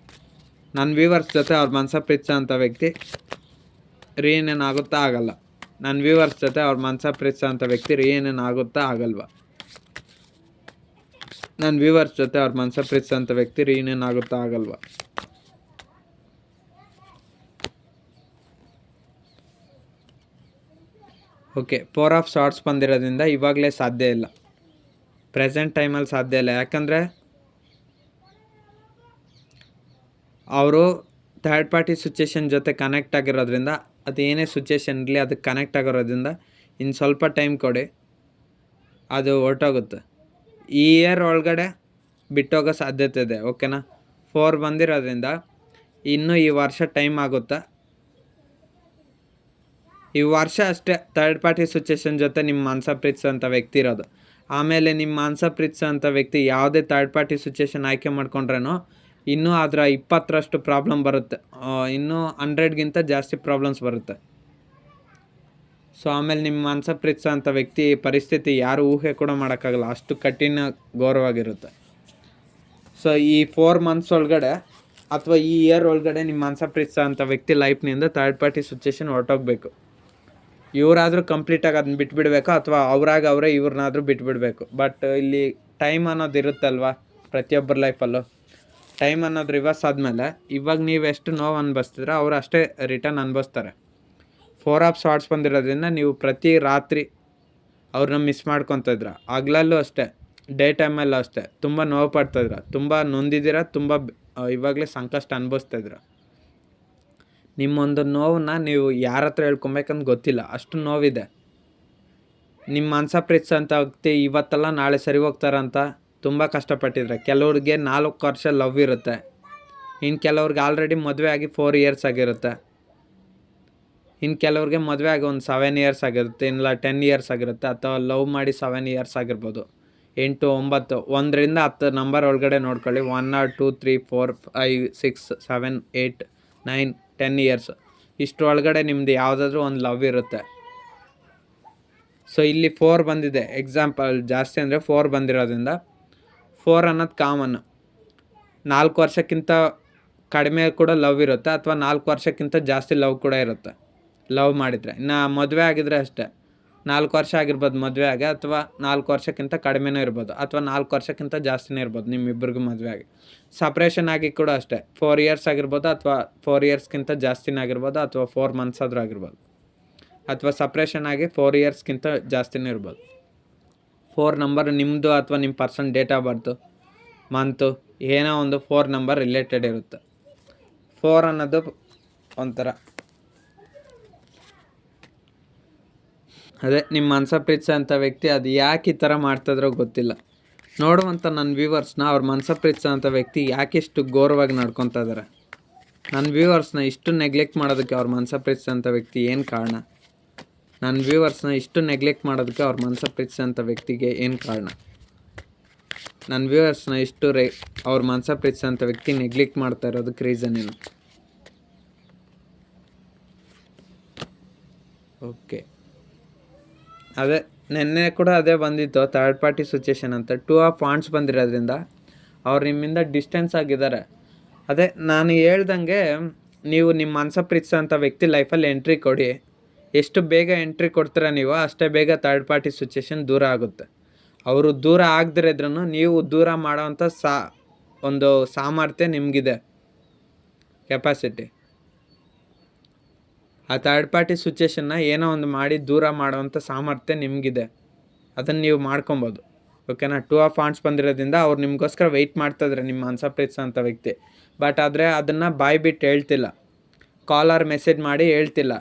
ನನ್ನ ವ್ಯೂವರ್ಸ್ ಜೊತೆ ಅವ್ರ ಮನಸ ಪ್ರೀತಿಸೋ ಅಂಥ ವ್ಯಕ್ತಿ ರಿಯೂನಿಯನ್ ಆಗುತ್ತಾ ಆಗಲ್ಲ? ನನ್ನ ವ್ಯೂವರ್ಸ್ ಜೊತೆ ಅವ್ರ ಮನಸ ಪ್ರೀತಿಸೋ ಅಂಥ ವ್ಯಕ್ತಿ ರಿಯೂನಿಯನ್ ಆಗುತ್ತಾ ಆಗಲ್ವಾ? ನನ್ನ ವ್ಯೂವರ್ಸ್ ಜೊತೆ ಅವ್ರ ಮನಸ ಪ್ರೀತಿಸೋ ಅಂಥ ವ್ಯಕ್ತಿ ರಿಯೂನಿಯನ್ ಆಗುತ್ತಾ ಆಗಲ್ವಾ? ಓಕೆ, 4 ಆಫ್ ಶಾರ್ಟ್ಸ್ ಬಂದಿರೋದ್ರಿಂದ ಇವಾಗಲೇ ಸಾಧ್ಯ ಇಲ್ಲ, ಪ್ರೆಸೆಂಟ್ ಟೈಮಲ್ಲಿ ಸಾಧ್ಯ ಇಲ್ಲ. ಯಾಕಂದರೆ ಅವರು ಥರ್ಡ್ ಪಾರ್ಟಿ ಸಿಚುಯೇಷನ್ ಜೊತೆ ಕನೆಕ್ಟ್ ಆಗಿರೋದ್ರಿಂದ, ಅದು ಏನೇ ಸಿಚುಯೇಷನ್ ಇರಲಿ ಅದಕ್ಕೆ ಕನೆಕ್ಟ್ ಆಗಿರೋದ್ರಿಂದ ಇನ್ನು ಸ್ವಲ್ಪ ಟೈಮ್ ಕೊಡಿ, ಅದು ಹೊರಟೋಗುತ್ತೆ. ಈ ಇಯರ್ ಒಳಗಡೆ ಬಿಟ್ಟೋಗೋ ಸಾಧ್ಯತೆ ಇದೆ. ಓಕೆನಾ? 4 ಬಂದಿರೋದ್ರಿಂದ ಇನ್ನೂ ಈ ವರ್ಷ ಟೈಮ್ ಆಗುತ್ತಾ? ಈ ವರ್ಷ ಅಷ್ಟೇ ಥರ್ಡ್ ಪಾರ್ಟಿ ಸಿಚುಯೇಷನ್ ಜೊತೆ ನಿಮ್ಮ ಮನಸ ಪ್ರೀತಿಸೋಂಥ ವ್ಯಕ್ತಿ ಇರೋದು. ಆಮೇಲೆ ನಿಮ್ಮ ಮನಸ ಪ್ರೀತಿಸೋಂಥ ವ್ಯಕ್ತಿ ಯಾವುದೇ ಥರ್ಡ್ ಪಾರ್ಟಿ ಸಿಚುಯೇಷನ್ ಆಯ್ಕೆ ಮಾಡ್ಕೊಂಡ್ರೇನೋ ಇನ್ನೂ ಅದರ 20ರಷ್ಟು ಪ್ರಾಬ್ಲಮ್ ಬರುತ್ತೆ, ಇನ್ನೂ 100ಗಿಂತ ಜಾಸ್ತಿ ಪ್ರಾಬ್ಲಮ್ಸ್ ಬರುತ್ತೆ. ಸೊ ಆಮೇಲೆ ನಿಮ್ಮ ಮನಸ ಪ್ರೀತಿಸೋಂಥ ವ್ಯಕ್ತಿ ಪರಿಸ್ಥಿತಿ ಯಾರು ಊಹೆ ಕೂಡ ಮಾಡೋಕ್ಕಾಗಲ್ಲ, ಅಷ್ಟು ಕಠಿಣ ಘೋರವಾಗಿರುತ್ತೆ. ಸೊ ಈ 4 ಮಂತ್ಸ್ ಒಳಗಡೆ ಅಥವಾ ಈ ಇಯರ್ ಒಳಗಡೆ ನಿಮ್ಮ ಮನಸ ಪ್ರೀತಿಸೋಂಥ ವ್ಯಕ್ತಿ ಲೈಫ್ನಿಂದ ಥರ್ಡ್ ಪಾರ್ಟಿ ಸಿಚುಯೇಷನ್ ಹೊರಟೋಗ್ಬೇಕು. ಇವರಾದರೂ ಕಂಪ್ಲೀಟಾಗಿ ಅದನ್ನ ಬಿಟ್ಬಿಡಬೇಕು, ಅಥವಾ ಅವರೇ ಇವ್ರನ್ನಾದರೂ ಬಿಟ್ಬಿಡಬೇಕು. ಬಟ್ ಇಲ್ಲಿ ಟೈಮ್ ಅನ್ನೋದು ಇರುತ್ತಲ್ವ ಪ್ರತಿಯೊಬ್ಬರ ಲೈಫಲ್ಲೂ. ಟೈಮ್ ಅನ್ನೋದು ರಿವರ್ಸ್ ಆದಮೇಲೆ ಇವಾಗ ನೀವು ಎಷ್ಟು ನೋವು ಅನ್ಭವಿಸ್ತಿದ್ರೆ ಅವರು ಅಷ್ಟೇ ರಿಟರ್ನ್ ಅನ್ಭವಿಸ್ತಾರೆ. 4 ಆಫ್ ಶಾರ್ಟ್ಸ್ ಬಂದಿರೋದ್ರಿಂದ ನೀವು ಪ್ರತಿ ರಾತ್ರಿ ಅವ್ರನ್ನ ಮಿಸ್ ಮಾಡ್ಕೊತಿದ್ರ, ಹಗಲಲ್ಲೂ ಅಷ್ಟೇ, ಡೇ ಟೈಮಲ್ಲೂ ಅಷ್ಟೇ ತುಂಬ ನೋವು ಪಡ್ತಾಯಿದ್ರ, ತುಂಬ ನೊಂದಿದ್ದೀರ, ತುಂಬ ಇವಾಗಲೇ ಸಂಕಷ್ಟ ಅನುಭವಿಸ್ತಾಯಿದ್ರ. ನಿಮ್ಮೊಂದು ನೋವನ್ನ ನೀವು ಯಾರ ಹತ್ರ ಹೇಳ್ಕೊಬೇಕಂತ ಗೊತ್ತಿಲ್ಲ, ಅಷ್ಟು ನೋವಿದೆ. ನಿಮ್ಮ ಮನಸ ಪ್ರೀತಿಸೋಂಥ ವ್ಯಕ್ತಿ ಇವತ್ತಲ್ಲ ನಾಳೆ ಸರಿ ಹೋಗ್ತಾರಂತ ತುಂಬ ಕಷ್ಟಪಟ್ಟಿದ್ರೆ. ಕೆಲವ್ರಿಗೆ 4 ವರ್ಷ ಲವ್ ಇರುತ್ತೆ, ಇನ್ನು ಕೆಲವ್ರಿಗೆ ಆಲ್ರೆಡಿ ಮದುವೆ ಆಗಿ 4 ಇಯರ್ಸ್ ಆಗಿರುತ್ತೆ, ಇನ್ನು ಕೆಲವ್ರಿಗೆ ಮದುವೆ ಆಗಿ ಒಂದು 7 ಇಯರ್ಸ್ ಆಗಿರುತ್ತೆ, ಇಲ್ಲ 10 ಇಯರ್ಸ್ ಆಗಿರುತ್ತೆ, ಅಥವಾ ಲವ್ ಮಾಡಿ 7 ಇಯರ್ಸ್ ಆಗಿರ್ಬೋದು. 8, 9, 1ರಿಂದ 10 ನಂಬರ್ ಒಳಗಡೆ ನೋಡ್ಕೊಳ್ಳಿ. 1 or 2, 3, 4, 5, 6, 7, 8, 9, 10 ಇಯರ್ಸ್ ಇಷ್ಟರೊಳಗಡೆ ನಿಮ್ಮದು ಯಾವುದಾದ್ರೂ ಒಂದು ಲವ್ ಇರುತ್ತೆ. ಸೊ ಇಲ್ಲಿ 4 ಬಂದಿದೆ, ಎಕ್ಸಾಂಪಲ್ ಜಾಸ್ತಿ ಅಂದರೆ 4 ಬಂದಿರೋದ್ರಿಂದ 4 ಅನ್ನೋದು ಕಾಮನ್ನು. 4 ವರ್ಷಕ್ಕಿಂತ ಕಡಿಮೆ ಕೂಡ ಲವ್ ಇರುತ್ತೆ, ಅಥವಾ 4 ವರ್ಷಕ್ಕಿಂತ ಜಾಸ್ತಿ ಲವ್ ಕೂಡ ಇರುತ್ತೆ ಲವ್ ಮಾಡಿದರೆ. ಇನ್ನು ಮದುವೆ ಆಗಿದ್ರೆ ಅಷ್ಟೇ, 4 ವರ್ಷ ಆಗಿರ್ಬೋದು ಮದುವೆ ಆಗಿ, ಅಥವಾ 4 ವರ್ಷಕ್ಕಿಂತ ಕಡಿಮೆನೂ ಇರ್ಬೋದು, ಅಥವಾ 4 ವರ್ಷಕ್ಕಿಂತ ಜಾಸ್ತಿನೇ ಇರ್ಬೋದು ನಿಮ್ಮಿಬ್ಬರಿಗೂ ಮದುವೆ ಆಗಿ. ಸಪ್ರೇಷನ್ ಆಗಿ ಕೂಡ ಅಷ್ಟೇ, 4 ಇಯರ್ಸ್ ಆಗಿರ್ಬೋದು, ಅಥವಾ 4 ಇಯರ್ಸ್ಗಿಂತ ಜಾಸ್ತಿನೇ ಆಗಿರ್ಬೋದು, ಅಥವಾ 4 ಮಂತ್ಸ್ ಆದರೂ ಆಗಿರ್ಬೋದು, ಅಥವಾ ಸಪ್ರೇಷನ್ ಆಗಿ 4 ಇಯರ್ಸ್ಗಿಂತ ಜಾಸ್ತಿನೇ ಇರ್ಬೋದು. 4 ನಂಬರ್ ನಿಮ್ಮದು ಅಥವಾ ನಿಮ್ಮ person date of birth, month, ಏನೋ ಒಂದು 4 ನಂಬರ್ ರಿಲೇಟೆಡ್ ಇರುತ್ತೆ. 4 ಅನ್ನೋದು ಒಂಥರ ಅದೇ ನಿಮ್ಮ ಮನಸ ಪ್ರೀತಿಸೋಂಥ ವ್ಯಕ್ತಿ ಅದು ಯಾಕೆ ಈ ಥರ ಮಾಡ್ತಾಯಿದ್ರೋ ಗೊತ್ತಿಲ್ಲ. ನೋಡುವಂಥ ನನ್ನ ವ್ಯೂವರ್ಸ್ನ ಅವ್ರ ಮನಸ ಪ್ರೀತಿಸೋಂಥ ವ್ಯಕ್ತಿ ಯಾಕೆ ಇಷ್ಟು ಘೋರವಾಗಿ ನಡ್ಕೊತಾ ಇದ್ದಾರೆ? ನನ್ನ ವ್ಯೂವರ್ಸ್ನ ಇಷ್ಟು ನೆಗ್ಲೆಕ್ಟ್ ಮಾಡೋದಕ್ಕೆ ಅವ್ರ ಮನಸ ಪ್ರೀತಿಸೋಂಥ ವ್ಯಕ್ತಿ ಏನು ಕಾರಣ? ನನ್ನ ವ್ಯೂವರ್ಸ್ನ ಇಷ್ಟು ನೆಗ್ಲೆಕ್ಟ್ ಮಾಡೋದಕ್ಕೆ ಅವ್ರ ಮನಸ ಪ್ರೀತಿಸೋಂಥ ವ್ಯಕ್ತಿಗೆ ಏನು ಕಾರಣ? ನನ್ನ ವ್ಯೂವರ್ಸ್ನ ಇಷ್ಟು ಅವ್ರ ಮನಸ ಪ್ರೀತಿಸೋಂಥ ವ್ಯಕ್ತಿ ನೆಗ್ಲೆಕ್ಟ್ ಮಾಡ್ತಾ ಇರೋದಕ್ಕೆ ರೀಸನ್ ಏನು? ಓಕೆ, ಅದೇ ನೆನ್ನೆ ಕೂಡ ಅದೇ ಬಂದಿತ್ತು, ಥರ್ಡ್ ಪಾರ್ಟಿ ಸಿಚುಯೇಷನ್ ಅಂತ. 2 ಆಫ್ ವಾಂಡ್ಸ್ ಬಂದಿರೋದ್ರಿಂದ ಅವ್ರು ನಿಮ್ಮಿಂದ ಡಿಸ್ಟೆನ್ಸ್ ಆಗಿದ್ದಾರೆ. ಅದೇ ನಾನು ಹೇಳ್ದಂಗೆ ನೀವು ನಿಮ್ಮ ಮನಸ ಪ್ರೀತಿಸೋಂಥ ವ್ಯಕ್ತಿ ಲೈಫಲ್ಲಿ ಎಂಟ್ರಿ ಕೊಡಿ. ಎಷ್ಟು ಬೇಗ ಎಂಟ್ರಿ ಕೊಡ್ತೀರ ನೀವು, ಅಷ್ಟೇ ಬೇಗ ಥರ್ಡ್ ಪಾರ್ಟಿ ಸಿಚುಯೇಷನ್ ದೂರ ಆಗುತ್ತೆ. ಅವರು ದೂರ ಆಗದಿರಿದ್ರೂ ನೀವು ದೂರ ಮಾಡೋವಂಥ ಒಂದು ಸಾಮರ್ಥ್ಯ ನಿಮಗಿದೆ, ಕೆಪಾಸಿಟಿ. ಆ ಥರ್ಡ್ ಪಾರ್ಟಿ ಸಿಚುಯೇಷನ್ನ ಏನೋ ಒಂದು ಮಾಡಿ ದೂರ ಮಾಡೋವಂಥ ಸಾಮರ್ಥ್ಯ ನಿಮಗಿದೆ, ಅದನ್ನು ನೀವು ಮಾಡ್ಕೊಬೋದು. ಓಕೆನಾ? 2 ಆಫ್ ವಾಂಡ್ಸ್ ಬಂದಿರೋದ್ರಿಂದ ಅವ್ರು ನಿಮಗೋಸ್ಕರ ವೆಯ್ಟ್ ಮಾಡ್ತಾಯಿದ್ರೆ ನಿಮ್ಮ ಮನಸ ಪ್ರೀತಿಸೋಂಥ ವ್ಯಕ್ತಿ. ಬಟ್ ಆದರೆ ಅದನ್ನು ಬಾಯಿ ಬಿಟ್ಟು ಹೇಳ್ತಿಲ್ಲ, ಕಾಲ್ ಆರ್ ಮೆಸೇಜ್ ಮಾಡಿ ಹೇಳ್ತಿಲ್ಲ.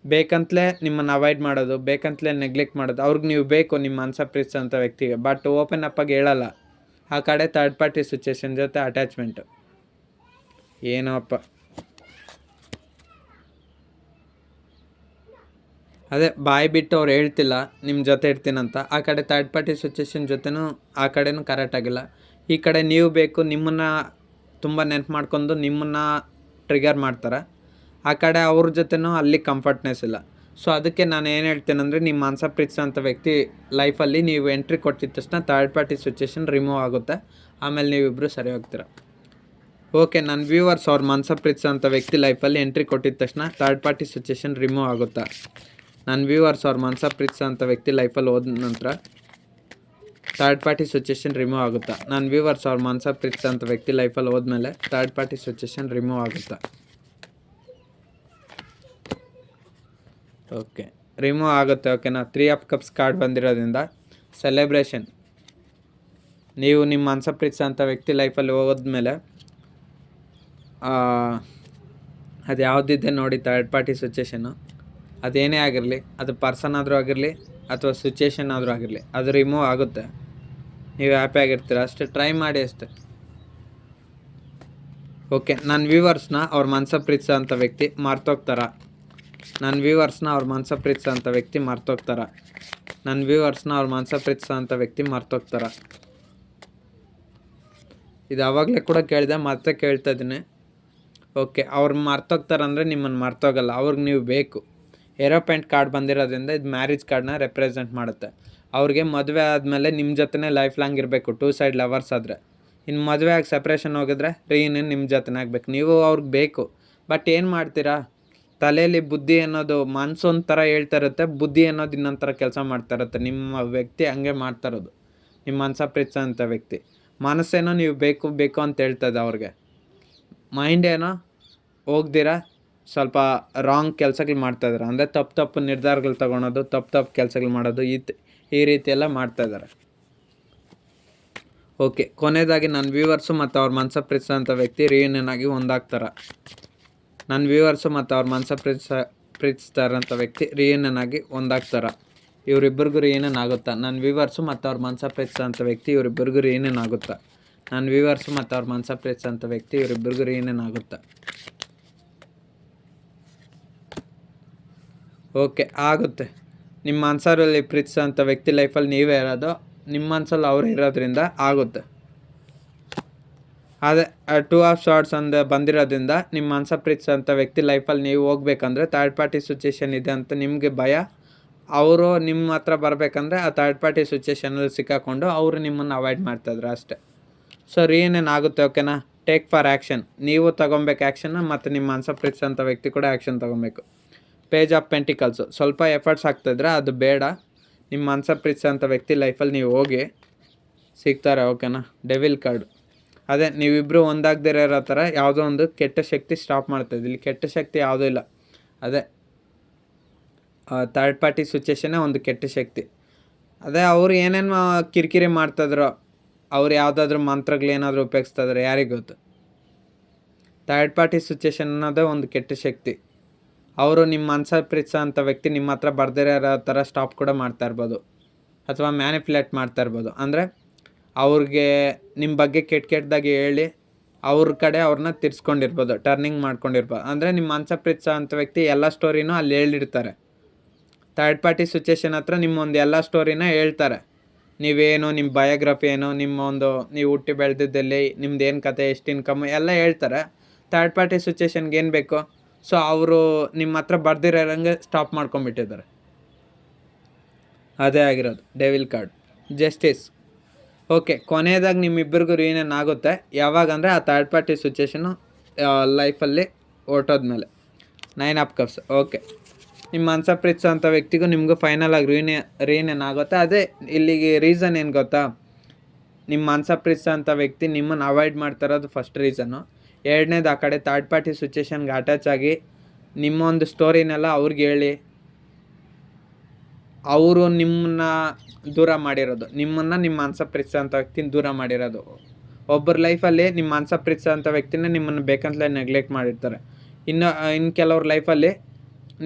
ಬೇಕಂತಲೇ ನಿಮ್ಮನ್ನು ಅವಾಯ್ಡ್ ಮಾಡೋದು, ಬೇಕಂತಲೇ ನೆಗ್ಲೆಕ್ಟ್ ಮಾಡೋದು. ಅವ್ರಿಗೆ ನೀವು ಬೇಕು ನಿಮ್ಮ ಮನಸ ಪ್ರೀತಿಸೋಂಥ ವ್ಯಕ್ತಿಗೆ, ಬಟ್ ಓಪನ್ ಅಪ್ ಆಗಿ ಹೇಳಲ್ಲ. ಆ ಕಡೆ ಥರ್ಡ್ ಪಾರ್ಟಿ ಸಿಚುಯೇಷನ್ ಜೊತೆ ಅಟ್ಯಾಚ್ಮೆಂಟು. ಏನೋಪ್ಪ, ಅದೇ ಬಾಯಿ ಬಿಟ್ಟು ಅವ್ರು ಹೇಳ್ತಿಲ್ಲ ನಿಮ್ಮ ಜೊತೆ ಇರ್ತೀನಂತ. ಆ ಕಡೆ ಥರ್ಡ್ ಪಾರ್ಟಿ ಸಿಚುಯೇಷನ್ ಜೊತೆನೂ ಆ ಕಡೆನೂ ಕರೆಕ್ಟಾಗಿಲ್ಲ. ಈ ಕಡೆ ನೀವು ಬೇಕು, ನಿಮ್ಮನ್ನು ತುಂಬ ನೆನಪು ಮಾಡ್ಕೊಂಡು ನಿಮ್ಮನ್ನು ಟ್ರಿಗರ್ ಮಾಡ್ತಾರೆ. ಆ ಕಡೆ ಅವ್ರ ಜೊತೆನೂ ಅಲ್ಲಿ ಕಂಫರ್ಟ್ನೆಸ್ ಇಲ್ಲ. ಸೊ ಅದಕ್ಕೆ ನಾನು ಏನು ಹೇಳ್ತೇನೆಂದರೆ, ನಿಮ್ಮ ಮನಸ ಪ್ರೀತಿಸೋಂಥ ವ್ಯಕ್ತಿ ಲೈಫಲ್ಲಿ ನೀವು ಎಂಟ್ರಿ ಕೊಟ್ಟಿದ ತಕ್ಷಣ ಥರ್ಡ್ ಪಾರ್ಟಿ ಸಿಚುವೇಶನ್ ರಿಮೂವ್ ಆಗುತ್ತೆ. ಆಮೇಲೆ ನೀವಿಬ್ಬರು ಸರಿ ಹೋಗ್ತೀರ. ಓಕೆ, ನನ್ನ ವ್ಯೂವರ್ಸ್ ಅವ್ರ ಮನಸ ಪ್ರೀತಿಸೋಂಥ ವ್ಯಕ್ತಿ ಲೈಫಲ್ಲಿ ಎಂಟ್ರಿ ಕೊಟ್ಟಿದ ತಕ್ಷಣ ಥರ್ಡ್ ಪಾರ್ಟಿ ಸಿಚುವೇಶನ್ ರಿಮೂವ್ ಆಗುತ್ತಾ? ನನ್ನ ವ್ಯೂವರ್ಸ್ ಅವ್ರ ಮನಸ ಪ್ರೀತಿಸೋಂಥ ವ್ಯಕ್ತಿ ಲೈಫಲ್ಲಿ ಹೋದ ನಂತರ ಥರ್ಡ್ ಪಾರ್ಟಿ ಸಿಚುವೇಶನ್ ರಿಮೂವ್ ಆಗುತ್ತಾ? ನನ್ನ ವ್ಯೂವರ್ಸ್ ಅವ್ರ ಮನಸ ಪ್ರೀತಿಸೋಂಥ ವ್ಯಕ್ತಿ ಲೈಫಲ್ಲಿ ಹೋದ್ಮೇಲೆ ಥರ್ಡ್ ಪಾರ್ಟಿ ಸಿಚುವೇಶನ್ ರಿಮೂವ್ ಆಗುತ್ತಾ? ಓಕೆ, ರಿಮೂವ್ ಆಗುತ್ತೆ. ಓಕೆನಾ? 3 ಆಫ್ ಕಪ್ಸ್ ಕಾರ್ಡ್ ಬಂದಿರೋದ್ರಿಂದ ಸೆಲೆಬ್ರೇಷನ್. ನೀವು ನಿಮ್ಮ ಮನಸ ಪ್ರೀತಿಸೋಂಥ ವ್ಯಕ್ತಿ ಲೈಫಲ್ಲಿ ಹೋದ್ಮೇಲೆ ಅದು ಯಾವುದಿದೆ ನೋಡಿ ಥರ್ಡ್ ಪಾರ್ಟಿ ಸಿಚುವೇಶನ್ನು, ಅದೇನೇ ಆಗಿರಲಿ, ಅದು ಪರ್ಸನ್ ಆದರೂ ಆಗಿರಲಿ ಅಥವಾ ಸಿಚುವೇಶನ್ ಆದರೂ ಆಗಿರಲಿ, ಅದು ರಿಮೂವ್ ಆಗುತ್ತೆ. ನೀವು ಹ್ಯಾಪಿಯಾಗಿರ್ತೀರ. ಅಷ್ಟೇ, ಟ್ರೈ ಮಾಡಿ ಅಷ್ಟೇ. ಓಕೆ, ನನ್ನ ವ್ಯೂವರ್ಸ್ನ ಅವ್ರ ಮನಸ ಪ್ರೀತಿಸೋಂಥ ವ್ಯಕ್ತಿ ಮರ್ತೋಗ್ತಾರ? ನನ್ನ ವ್ಯೂವರ್ಸ್ನ ಅವ್ರ ಮನಸ ಪ್ರೀತಿಸೋಂಥ ವ್ಯಕ್ತಿ ಮರ್ತೋಗ್ತಾರ? ನನ್ನ ವ್ಯೂವರ್ಸ್ನ ಅವ್ರ ಮನಸ ಪ್ರೀತಿಸೋಂಥ ವ್ಯಕ್ತಿ ಮರ್ತೋಗ್ತಾರ? ಇದು ಆವಾಗಲೇ ಕೂಡ ಕೇಳಿದೆ, ಮತ್ತೆ ಕೇಳ್ತಾ ಇದ್ದೀನಿ. ಓಕೆ, ಅವ್ರು ಮರ್ತೋಗ್ತಾರಂದರೆ ನಿಮ್ಮನ್ನು ಮರ್ತೋಗಲ್ಲ, ಅವ್ರಿಗೆ ನೀವು ಬೇಕು. ಏರೋಪ್ಯಾಂಟ್ ಕಾರ್ಡ್ ಬಂದಿರೋದ್ರಿಂದ ಇದು ಮ್ಯಾರೇಜ್ ಕಾರ್ಡ್ನ ರೆಪ್ರೆಸೆಂಟ್ ಮಾಡುತ್ತೆ. ಅವ್ರಿಗೆ ಮದುವೆ ಆದಮೇಲೆ ನಿಮ್ಮ ಜೊತೆನೇ ಲೈಫ್ ಲಾಂಗ್ ಇರಬೇಕು, 2 ಸೈಡ್ ಲವರ್ಸ್ ಆದರೆ. ಇನ್ನು ಮದುವೆ ಆಗಿ ಸಪ್ರೇಷನ್ ಹೋಗಿದ್ರೆ ರೀಯೂನಿಯನ್ ನಿಮ್ಮ ಜೊತೆನೇ ಆಗಬೇಕು. ನೀವು ಅವ್ರಿಗೆ ಬೇಕು, ಬಟ್ ಏನು ಮಾಡ್ತೀರಾ? ತಲೆಯಲ್ಲಿ ಬುದ್ಧಿ ಅನ್ನೋದು ಮನಸ್ಸು ಒಂಥರ ಹೇಳ್ತಾ ಇರುತ್ತೆ, ಬುದ್ಧಿ ಅನ್ನೋದು ಇನ್ನೊಂದು ಥರ ಕೆಲಸ ಮಾಡ್ತಾ ಇರುತ್ತೆ. ನಿಮ್ಮ ವ್ಯಕ್ತಿ ಹಂಗೆ ಮಾಡ್ತಾ ಇರೋದು, ನಿಮ್ಮ ಮನಸ ಪ್ರೀತಿಸೋಂಥ ವ್ಯಕ್ತಿ. ಮನಸ್ಸೇನೋ ನೀವು ಬೇಕು ಬೇಕು ಅಂತ ಹೇಳ್ತದೆ ಅವ್ರಿಗೆ, ಮೈಂಡ್ ಏನೋ ಹೋಗ್ದಿರಾ ಸ್ವಲ್ಪ ರಾಂಗ್ ಕೆಲಸಗಳು ಮಾಡ್ತಾಯಿದ್ದಾರೆ. ಅಂದರೆ ತಪ್ಪು ನಿರ್ಧಾರಗಳು ತೊಗೊಳೋದು, ತಪ್ಪು ಕೆಲಸಗಳು ಮಾಡೋದು, ಈ ರೀತಿ ಎಲ್ಲ ಮಾಡ್ತಾಯಿದ್ದಾರೆ. ಓಕೆ, ಕೊನೆಯದಾಗಿ ನನ್ನ ವ್ಯೂವರ್ಸು ಮತ್ತು ಅವ್ರ ಮನಸ ಪ್ರೀತಿಸೋಂಥ ವ್ಯಕ್ತಿ ರಿಯೂನಿಯನ್ ಆಗಿ ಒಂದಾಗ್ತಾರೆ. ನನ್ನ ವ್ಯೂವರ್ಸು ಮತ್ತು ಅವ್ರ ಮನಸ ಪ್ರೀತಿಸ್ತಾ ಇರೋಂಥ ವ್ಯಕ್ತಿ ರಿಯೂನಿಯನ್ ಆಗಿ ಒಂದಾಗ್ತಾರೆ. ಇವರಿಬ್ಬರಿಗೂ ರಿಯೂನಿಯನ್ ಆಗುತ್ತಾ? ನನ್ನ ವ್ಯೂವರ್ಸು ಮತ್ತು ಅವ್ರ ಮನಸ ಪ್ರೀತಿಸೋಂಥ ವ್ಯಕ್ತಿ ಇವರಿಬ್ಬರಿಗೂ ರಿಯೂನಿಯನ್ ಆಗುತ್ತಾ? ನನ್ನ ವ್ಯೂವರ್ಸು ಮತ್ತು ಅವ್ರ ಮನಸ ಪ್ರೀತಿಸೋಂಥ ವ್ಯಕ್ತಿ ಇವರಿಬ್ಬರಿಗೂ ರಿಯೂನಿಯನ್ ಆಗುತ್ತಾ? ಓಕೆ, ಆಗುತ್ತೆ. ನಿಮ್ಮ ಮನಸ್ಸಲ್ಲಿ ಪ್ರೀತಿಸೋಂಥ ವ್ಯಕ್ತಿ ಲೈಫಲ್ಲಿ ನೀವೇ ಇರೋದು, ನಿಮ್ಮ ಮನಸ್ಸಲ್ಲಿ ಅವ್ರು ಇರೋದ್ರಿಂದ ಆಗುತ್ತೆ. ಅದೇ 2 ಆಫ್ ಶಾರ್ಟ್ಸ್ ಅಂದ ಬಂದಿರೋದ್ರಿಂದ ನಿಮ್ಮ ಮನಸ ಪ್ರೀತಿಸೋಂಥ ವ್ಯಕ್ತಿ ಲೈಫಲ್ಲಿ ನೀವು ಹೋಗ್ಬೇಕಂದ್ರೆ ಥರ್ಡ್ ಪಾರ್ಟಿ ಸಿಚುವೇಶನ್ ಇದೆ ಅಂತ ನಿಮಗೆ ಭಯ. ಅವರು ನಿಮ್ಮ ಹತ್ರ ಬರಬೇಕಂದ್ರೆ ಆ ಥರ್ಡ್ ಪಾರ್ಟಿ ಸಿಚುವೇಶನಲ್ಲಿ ಸಿಕ್ಕಾಕೊಂಡು ಅವರು ನಿಮ್ಮನ್ನು ಅವಾಯ್ಡ್ ಮಾಡ್ತಾಯಿದ್ರು ಅಷ್ಟೇ. ಸೊ ರಿಯೂನಿಯನ್ ಆಗುತ್ತೆ. ಓಕೆನಾ? Take for action. ನೀವು ತೊಗೊಬೇಕು ಆ್ಯಕ್ಷನ್ನ, ಮತ್ತು ನಿಮ್ಮ ಮನಸ ಪ್ರೀತಿಸೋಂಥ ವ್ಯಕ್ತಿ ಕೂಡ ಆ್ಯಕ್ಷನ್ ತೊಗೊಬೇಕು. ಪೇಜ್ ಆಫ್ ಪೆಂಟಿಕಲ್ಸು, ಸ್ವಲ್ಪ ಎಫರ್ಟ್ಸ್ ಆಗ್ತಾಯಿದ್ರೆ ಅದು ಬೇಡ. ನಿಮ್ಮ ಮನಸ ಪ್ರೀತಿಸೋಂಥ ವ್ಯಕ್ತಿ ಲೈಫಲ್ಲಿ ನೀವು ಹೋಗಿ ಸಿಗ್ತಾರೆ. ಓಕೆನಾ? ಡೆವಿಲ್ ಕಾರ್ಡು, ಅದೇ ನೀವಿಬ್ಬರು ಒಂದಾಗದೇ ಇರೋ ಥರ ಯಾವುದೋ ಒಂದು ಕೆಟ್ಟ ಶಕ್ತಿ ಸ್ಟಾಪ್ ಮಾಡ್ತಾಯಿದ್ದು. ಇಲ್ಲಿ ಕೆಟ್ಟ ಶಕ್ತಿ ಯಾವುದೂ ಇಲ್ಲ, ಅದೇ ಥರ್ಡ್ ಪಾರ್ಟಿ ಸಿಚುವೇಶನ್ನೇ ಒಂದು ಕೆಟ್ಟ ಶಕ್ತಿ. ಅದೇ ಅವ್ರು ಏನೇನು ಕಿರಿಕಿರಿ ಮಾಡ್ತಾಯಿದ್ರೋ, ಅವ್ರು ಯಾವುದಾದ್ರೂ ಮಂತ್ರಗಳೇನಾದರೂ ಉಪಯೋಗಿಸ್ತಾಯಿದ್ರೆ ಯಾರಿಗೆ ಗೊತ್ತು. ಥರ್ಡ್ ಪಾರ್ಟಿ ಸಿಚುವೇಶನ್ ಅನ್ನೋದೇ ಒಂದು ಕೆಟ್ಟ ಶಕ್ತಿ. ಅವರು ನಿಮ್ಮ ಮನಸ ಪ್ರೀತಿಸೋಂಥ ವ್ಯಕ್ತಿ ನಿಮ್ಮ ಹತ್ರ ಬರ್ದೇ ಇರೋ ಥರ ಸ್ಟಾಪ್ ಕೂಡ ಮಾಡ್ತಾ ಇರ್ಬೋದು, ಅಥವಾ ಮ್ಯಾನಿಪ್ಯುಲೇಟ್ ಮಾಡ್ತಾ ಇರ್ಬೋದು. ಅಂದರೆ ಅವ್ರಿಗೆ ನಿಮ್ಮ ಬಗ್ಗೆ ಕೆಟ್ಟದಾಗಿ ಹೇಳಿ ಅವ್ರ ಕಡೆ ಅವ್ರನ್ನ ತಿರ್ಸ್ಕೊಂಡಿರ್ಬೋದು, ಟರ್ನಿಂಗ್ ಮಾಡ್ಕೊಂಡಿರ್ಬೋದು. ಅಂದರೆ ನಿಮ್ಮ ಮನಸ ಪ್ರೀತಿಸೋಂಥ ವ್ಯಕ್ತಿ ಎಲ್ಲ ಸ್ಟೋರಿನೂ ಅಲ್ಲಿ ಹೇಳಿರ್ತಾರೆ. ಥರ್ಡ್ ಪಾರ್ಟಿ ಸಿಚುವೇಶನ್ ಹತ್ರ ನಿಮ್ಮೊಂದು ಎಲ್ಲ ಸ್ಟೋರಿನ ಹೇಳ್ತಾರೆ. ನೀವೇನು, ನಿಮ್ಮ ಬಯೋಗ್ರಫಿ ಏನು, ನೀವು ಹುಟ್ಟಿ ಬೆಳೆದಿದ್ದಲ್ಲಿ ನಿಮ್ದು ಏನು ಕತೆ, ಎಷ್ಟು ಇನ್ಕಮ್ ಎಲ್ಲ ಹೇಳ್ತಾರೆ. ಥರ್ಡ್ ಪಾರ್ಟಿ ಸಿಚುವೇಶನ್ಗೆ ಏನು ಬೇಕು, ಸೊ ಅವರು ನಿಮ್ಮ ಹತ್ರ ಬರ್ದಿರೋಂಗೆ ಸ್ಟಾಪ್ ಮಾಡ್ಕೊಂಬಿಟ್ಟಿದ್ದಾರೆ. ಅದೇ ಆಗಿರೋದು ಡೆವಿಲ್ ಕಾರ್ಡ್. ಜಸ್ಟಿಸ್. ಓಕೆ, ಕೊನೆಯದಾಗಿ ನಿಮ್ಮಿಬ್ಬರಿಗೂ ರಿಯೂನಿಯನ್ ಆಗುತ್ತೆ. ಯಾವಾಗ ಅಂದರೆ ಆ ಥರ್ಡ್ ಪಾರ್ಟಿ ಸಿಚುವೇಶನ್ನು ಲೈಫಲ್ಲಿ ಹೊರಟೋದ್ಮೇಲೆ. 9 ಆಫ್ ಕಪ್ಸ್. ಓಕೆ, ನಿಮ್ಮ ಮನಸ ಪ್ರೀತಿಸೋಂಥ ವ್ಯಕ್ತಿಗೂ ನಿಮಗೂ ಫೈನಲ್ ಆಗಿ ರಿಯೂನಿಯನ್ ಆಗುತ್ತೆ. ಅದೇ ಇಲ್ಲಿಗೆ ರೀಸನ್ ಏನು ಗೊತ್ತಾ? ನಿಮ್ಮ ಮನಸ ಪ್ರೀತಿಸೋಂಥ ವ್ಯಕ್ತಿ ನಿಮ್ಮನ್ನು ಅವಾಯ್ಡ್ ಮಾಡ್ತಾರೋದು ಫಸ್ಟ್ ರೀಸನ್ನು. ಎರಡನೇದು, ಆ ಕಡೆ ಥರ್ಡ್ ಪಾರ್ಟಿ ಸಿಚುವೇಶನ್ಗೆ ಅಟ್ಯಾಚ್ ಆಗಿ ನಿಮ್ಮೊಂದು ಸ್ಟೋರಿನೆಲ್ಲ ಅವ್ರಿಗೆ ಹೇಳಿ ಅವರು ನಿಮ್ಮನ್ನ ದೂರ ಮಾಡಿರೋದು, ನಿಮ್ಮ ಮನಸ ಪ್ರೀತಿಸೋಂಥ ವ್ಯಕ್ತಿನ ದೂರ ಮಾಡಿರೋದು. ಒಬ್ಬರ ಲೈಫಲ್ಲಿ ನಿಮ್ಮ ಮನಸ ಪ್ರೀತಿಸೋಂಥ ವ್ಯಕ್ತಿನೇ ನಿಮ್ಮನ್ನು ಬೇಕಂತಲೇ ನೆಗ್ಲೆಕ್ಟ್ ಮಾಡಿರ್ತಾರೆ. ಇನ್ನು ಕೆಲವ್ರ ಲೈಫಲ್ಲಿ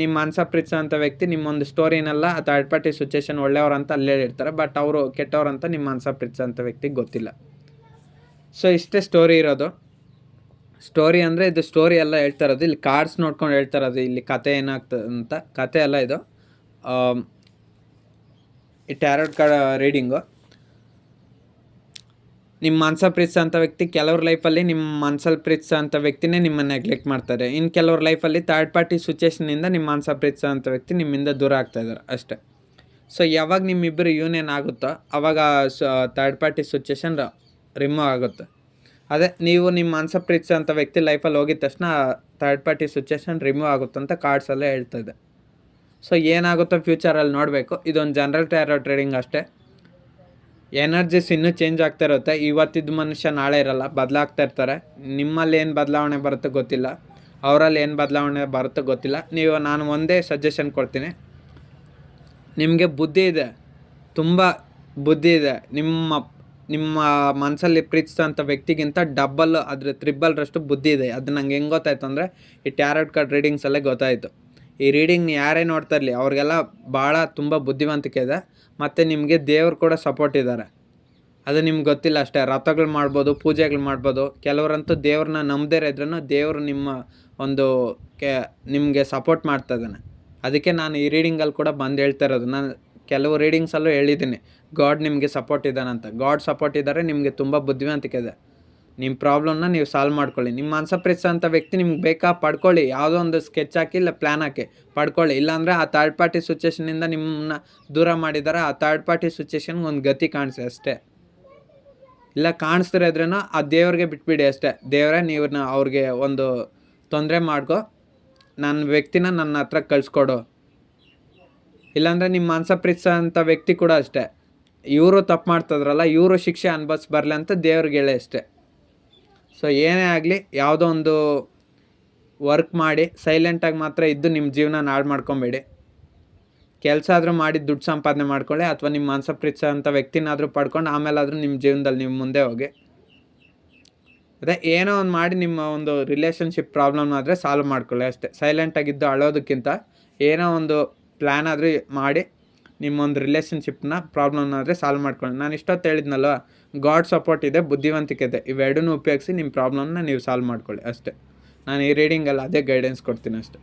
ನಿಮ್ಮ ಮನಸ ಪ್ರೀತಿಸೋಂಥ ವ್ಯಕ್ತಿ ನಿಮ್ಮೊಂದು ಸ್ಟೋರಿನೆಲ್ಲ ಆ ಥರ್ಡ್ ಪಾರ್ಟಿ ಸಿಚುವೇಶನ್ ಒಳ್ಳೆಯವ್ರಂತ ಅಲ್ಲೇ ಹೇಳಿರ್ತಾರೆ, ಬಟ್ ಅವರು ಕೆಟ್ಟವ್ರಂತ ನಿಮ್ಮ ಮನಸ ಪ್ರೀತಿಸೋಂಥ ವ್ಯಕ್ತಿಗೆ ಗೊತ್ತಿಲ್ಲ. ಸೊ ಇಷ್ಟೇ ಸ್ಟೋರಿ ಇರೋದು. ಸ್ಟೋರಿ ಅಂದರೆ ಇದು ಸ್ಟೋರಿ ಎಲ್ಲ ಹೇಳ್ತಾ ಇರೋದು, ಇಲ್ಲಿ ಕಾರ್ಡ್ಸ್ ನೋಡ್ಕೊಂಡು ಹೇಳ್ತಾ ಇರೋದು. ಇಲ್ಲಿ ಕತೆ ಏನಾಗ್ತದೆ ಅಂತ ಕತೆ ಎಲ್ಲ ಇದು ಈ ಟ್ಯಾರೋಟ್ ಕಾರ್ಡ್ ರೀಡಿಂಗು. ನಿಮ್ಮ ಮನ್ಸಲ್ಲಿ ಪ್ರೀತಿಸೋಂಥ ವ್ಯಕ್ತಿ ಕೆಲವ್ರ ಲೈಫಲ್ಲಿ ನಿಮ್ಮ ಮನ್ಸಲ್ಲಿ ಪ್ರೀತಿಸೋಂಥ ವ್ಯಕ್ತಿನೇ ನಿಮ್ಮನ್ನು ನೆಗ್ಲೆಕ್ಟ್ ಮಾಡ್ತಾರೆ. ಇನ್ನು ಕೆಲವ್ರ ಲೈಫಲ್ಲಿ ಥರ್ಡ್ ಪಾರ್ಟಿ ಸಿಚುಯೇಷನಿಂದ ನಿಮ್ಮ ಮನ್ಸಲ್ಲಿ ಪ್ರೀತಿಸೋಂಥ ವ್ಯಕ್ತಿ ನಿಮ್ಮಿಂದ ದೂರ ಆಗ್ತಾಯಿದ್ದಾರೆ ಅಷ್ಟೇ. ಸೊ ಯಾವಾಗ ನಿಮ್ಮಿಬ್ಬರು ಯೂನಿಯನ್ ಆಗುತ್ತೋ ಆವಾಗ ಥರ್ಡ್ ಪಾರ್ಟಿ ಸಿಚುಯೇಷನ್ ರಿಮೂವ್ ಆಗುತ್ತೆ. ಅದೇ ನೀವು ನಿಮ್ಮ ಮನ್ಸಲ್ಲಿ ಪ್ರೀತಿಸೋಂಥ ವ್ಯಕ್ತಿ ಲೈಫಲ್ಲಿ ಹೋಗಿದ ತಕ್ಷಣ ಥರ್ಡ್ ಪಾರ್ಟಿ ಸಿಚುಯೇಷನ್ ರಿಮೂವ್ ಆಗುತ್ತೆ ಅಂತ ಕಾರ್ಡ್ಸಲ್ಲೇ ಹೇಳ್ತಾಯಿದೆ. ಸೊ ಏನಾಗುತ್ತೋ ಫ್ಯೂಚರಲ್ಲಿ ನೋಡಬೇಕು. ಇದೊಂದು ಜನರಲ್ ಟ್ಯಾರೋ ಟ್ರೇಡಿಂಗ್ ಅಷ್ಟೇ. ಎನರ್ಜಿಸ್ ಇನ್ನೂ ಚೇಂಜ್ ಆಗ್ತಾ ಇರುತ್ತೆ. ಇವತ್ತಿದ್ದ ಮನುಷ್ಯ ನಾಳೆ ಇರಲ್ಲ, ಬದಲಾಗ್ತಾ ಇರ್ತಾರೆ. ನಿಮ್ಮಲ್ಲಿ ಏನು ಬದಲಾವಣೆ ಬರುತ್ತೋ ಗೊತ್ತಿಲ್ಲ, ಅವರಲ್ಲಿ ಏನು ಬದಲಾವಣೆ ಬರುತ್ತೋ ಗೊತ್ತಿಲ್ಲ. ನಾನು ಒಂದೇ ಸಜೆಷನ್ ಕೊಡ್ತೀನಿ, ನಿಮಗೆ ಬುದ್ಧಿ ಇದೆ, ತುಂಬ ಬುದ್ಧಿ ಇದೆ. ನಿಮ್ಮ ಮನಸ್ಸಲ್ಲಿ ಪ್ರೀತಿಸೋಂಥ ವ್ಯಕ್ತಿಗಿಂತ ಡಬ್ಬಲ್ ಅದ್ರ ತ್ರಿಬ್ಬಲ್ರಷ್ಟು ಬುದ್ಧಿ ಇದೆ. ಅದು ನಂಗೆ ಹೆಂಗೆ ಗೊತ್ತಾಯ್ತು ಅಂದರೆ ಈ ಟ್ಯಾರೋಟ್ ಕಾರ್ಡ್ ರೀಡಿಂಗ್ಸಲ್ಲೇ ಗೊತ್ತಾಯಿತು. ಈ ರೀಡಿಂಗ್ನ ಯಾರೇ ನೋಡ್ತಾ ಇರಲಿ ಅವ್ರಿಗೆಲ್ಲ ಭಾಳ ತುಂಬ ಬುದ್ಧಿವಂತಿಕೆ ಇದೆ. ಮತ್ತು ನಿಮಗೆ ದೇವ್ರು ಕೂಡ ಸಪೋರ್ಟ್ ಇದ್ದಾರೆ. ಅದು ನಿಮ್ಗೆ ಗೊತ್ತಿಲ್ಲ ಅಷ್ಟೇ. ವ್ರತಗಳು ಮಾಡ್ಬೋದು, ಪೂಜೆಗಳು ಮಾಡ್ಬೋದು. ಕೆಲವರಂತೂ ದೇವ್ರನ್ನ ನಂಬದೇ ಇದ್ರೂ ದೇವರು ನಿಮ್ಮ ಒಂದು ನಿಮಗೆ ಸಪೋರ್ಟ್ ಮಾಡ್ತಾ ಇದ್ದಾನೆ. ಅದಕ್ಕೆ ನಾನು ಈ ರೀಡಿಂಗಲ್ಲಿ ಕೂಡ ಬಂದು ಹೇಳ್ತಾ ಇರೋದು. ನಾನು ಕೆಲವು ರೀಡಿಂಗ್ಸಲ್ಲೂ ಹೇಳಿದ್ದೀನಿ ಗಾಡ್ ನಿಮಗೆ ಸಪೋರ್ಟ್ ಇದ್ದಾನಂತ. ಗಾಡ್ ಸಪೋರ್ಟ್ ಇದ್ದಾರೆ, ನಿಮಗೆ ತುಂಬ ಬುದ್ಧಿವಂತಿಕೆ ಇದೆ. ನಿಮ್ಮ ಪ್ರಾಬ್ಲಮ್ನ ನೀವು ಸಾಲ್ವ್ ಮಾಡ್ಕೊಳ್ಳಿ. ನಿಮ್ಮ ಮನಸ್ಸಲ್ಲಿ ಪ್ರೀತಿಸೋಂಥ ವ್ಯಕ್ತಿ ನಿಮ್ಗೆ ಬೇಕಾ ಪಡ್ಕೊಳ್ಳಿ. ಯಾವುದೋ ಒಂದು ಸ್ಕೆಚ್ ಹಾಕಿ ಇಲ್ಲ ಪ್ಲ್ಯಾನ್ ಹಾಕಿ ಪಡ್ಕೊಳ್ಳಿ. ಇಲ್ಲಾಂದರೆ ಆ ಥರ್ಡ್ ಪಾರ್ಟಿ ಸಿಚುಯೇಷನಿಂದ ನಿಮ್ಮನ್ನ ದೂರ ಮಾಡಿದ್ದಾರೆ. ಆ ಥರ್ಡ್ ಪಾರ್ಟಿ ಸಿಚುಯೇಷನ್ಗೆ ಒಂದು ಗತಿ ಕಾಣಿಸಿ ಅಷ್ಟೇ. ಇಲ್ಲ ಕಾಣಿಸ್ತಿರೋದ್ರೂ ಆ ದೇವ್ರಿಗೆ ಬಿಟ್ಬಿಡಿ ಅಷ್ಟೇ. ದೇವರೇ ನೀವು ಅವ್ರಿಗೆ ಒಂದು ತೊಂದರೆ ಮಾಡ್ಕೊ, ನನ್ನ ವ್ಯಕ್ತಿನ ನನ್ನ ಹತ್ರ ಕಳಿಸ್ಕೊಡು. ಇಲ್ಲಾಂದರೆ ನಿಮ್ಮ ಮನಸ್ಸಲ್ಲಿ ಪ್ರೀತಿಸೋಂಥ ವ್ಯಕ್ತಿ ಕೂಡ ಅಷ್ಟೇ, ಇವರು ತಪ್ಪು ಮಾಡ್ತಿದ್ರಲ್ಲ, ಇವರು ಶಿಕ್ಷೆ ಅನುಭವಿಸ್ಬರ್ಲಿ ಅಂತ ದೇವ್ರಿಗೆ ಹೇಳಿ ಅಷ್ಟೇ. ಸೊ ಏನೇ ಆಗಲಿ ಯಾವುದೋ ಒಂದು ವರ್ಕ್ ಮಾಡಿ ಸೈಲೆಂಟಾಗಿ ಮಾತ್ರ ಇದ್ದು ನಿಮ್ಮ ಜೀವನ ಹಾಳು ಮಾಡ್ಕೊಬೇಡಿ. ಕೆಲಸ ಆದರೂ ಮಾಡಿ ದುಡ್ಡು ಸಂಪಾದನೆ ಮಾಡ್ಕೊಳ್ಳಿ, ಅಥವಾ ನಿಮ್ಮ ಮನಸ್ಸಲ್ಲಿ ಪ್ರೀತಿಸೋಂಥ ವ್ಯಕ್ತಿನಾದರೂ ಪಡ್ಕೊಂಡು ಆಮೇಲಾದರೂ ನಿಮ್ಮ ಜೀವನದಲ್ಲಿ ನೀವು ಮುಂದೆ ಹೋಗಿ. ಅದೇ ಏನೋ ಒಂದು ಮಾಡಿ ನಿಮ್ಮ ಒಂದು ರಿಲೇಷನ್ಶಿಪ್ ಪ್ರಾಬ್ಲಮ್ ಆದರೆ ಸಾಲ್ವ್ ಮಾಡ್ಕೊಳ್ಳಿ ಅಷ್ಟೇ. ಸೈಲೆಂಟಾಗಿದ್ದು ಅಳೋದಕ್ಕಿಂತ ಏನೋ ಒಂದು ಪ್ಲ್ಯಾನ್ ಆದರೂ ಮಾಡಿ ನಿಮ್ಮೊಂದು ರಿಲೇಷನ್ಶಿಪ್ನ ಪ್ರಾಬ್ಲಮ್ನಾದರೆ ಸಾಲ್ವ್ ಮಾಡ್ಕೊಳ್ಳಿ. ನಾನು ಇಷ್ಟೊತ್ತು ಹೇಳಿದ್ನಲ್ವ, ಗಾಡ್ ಸಪೋರ್ಟ್ ಇದೆ, ಬುದ್ಧಿವಂತಿಕೆ ಇದೆ. ಇವೆರಡನ್ನೂ ಉಪಯೋಗಿಸಿ ನಿಮ್ಮ ಪ್ರಾಬ್ಲಮ್ನ ನೀವು ಸಾಲ್ವ್ ಮಾಡ್ಕೊಳ್ಳಿ ಅಷ್ಟೇ. ನಾನು ಈ ರೀಡಿಂಗಲ್ಲಿ ಅದೇ ಗೈಡೆನ್ಸ್ ಕೊಡ್ತೀನಿ ಅಷ್ಟೇ.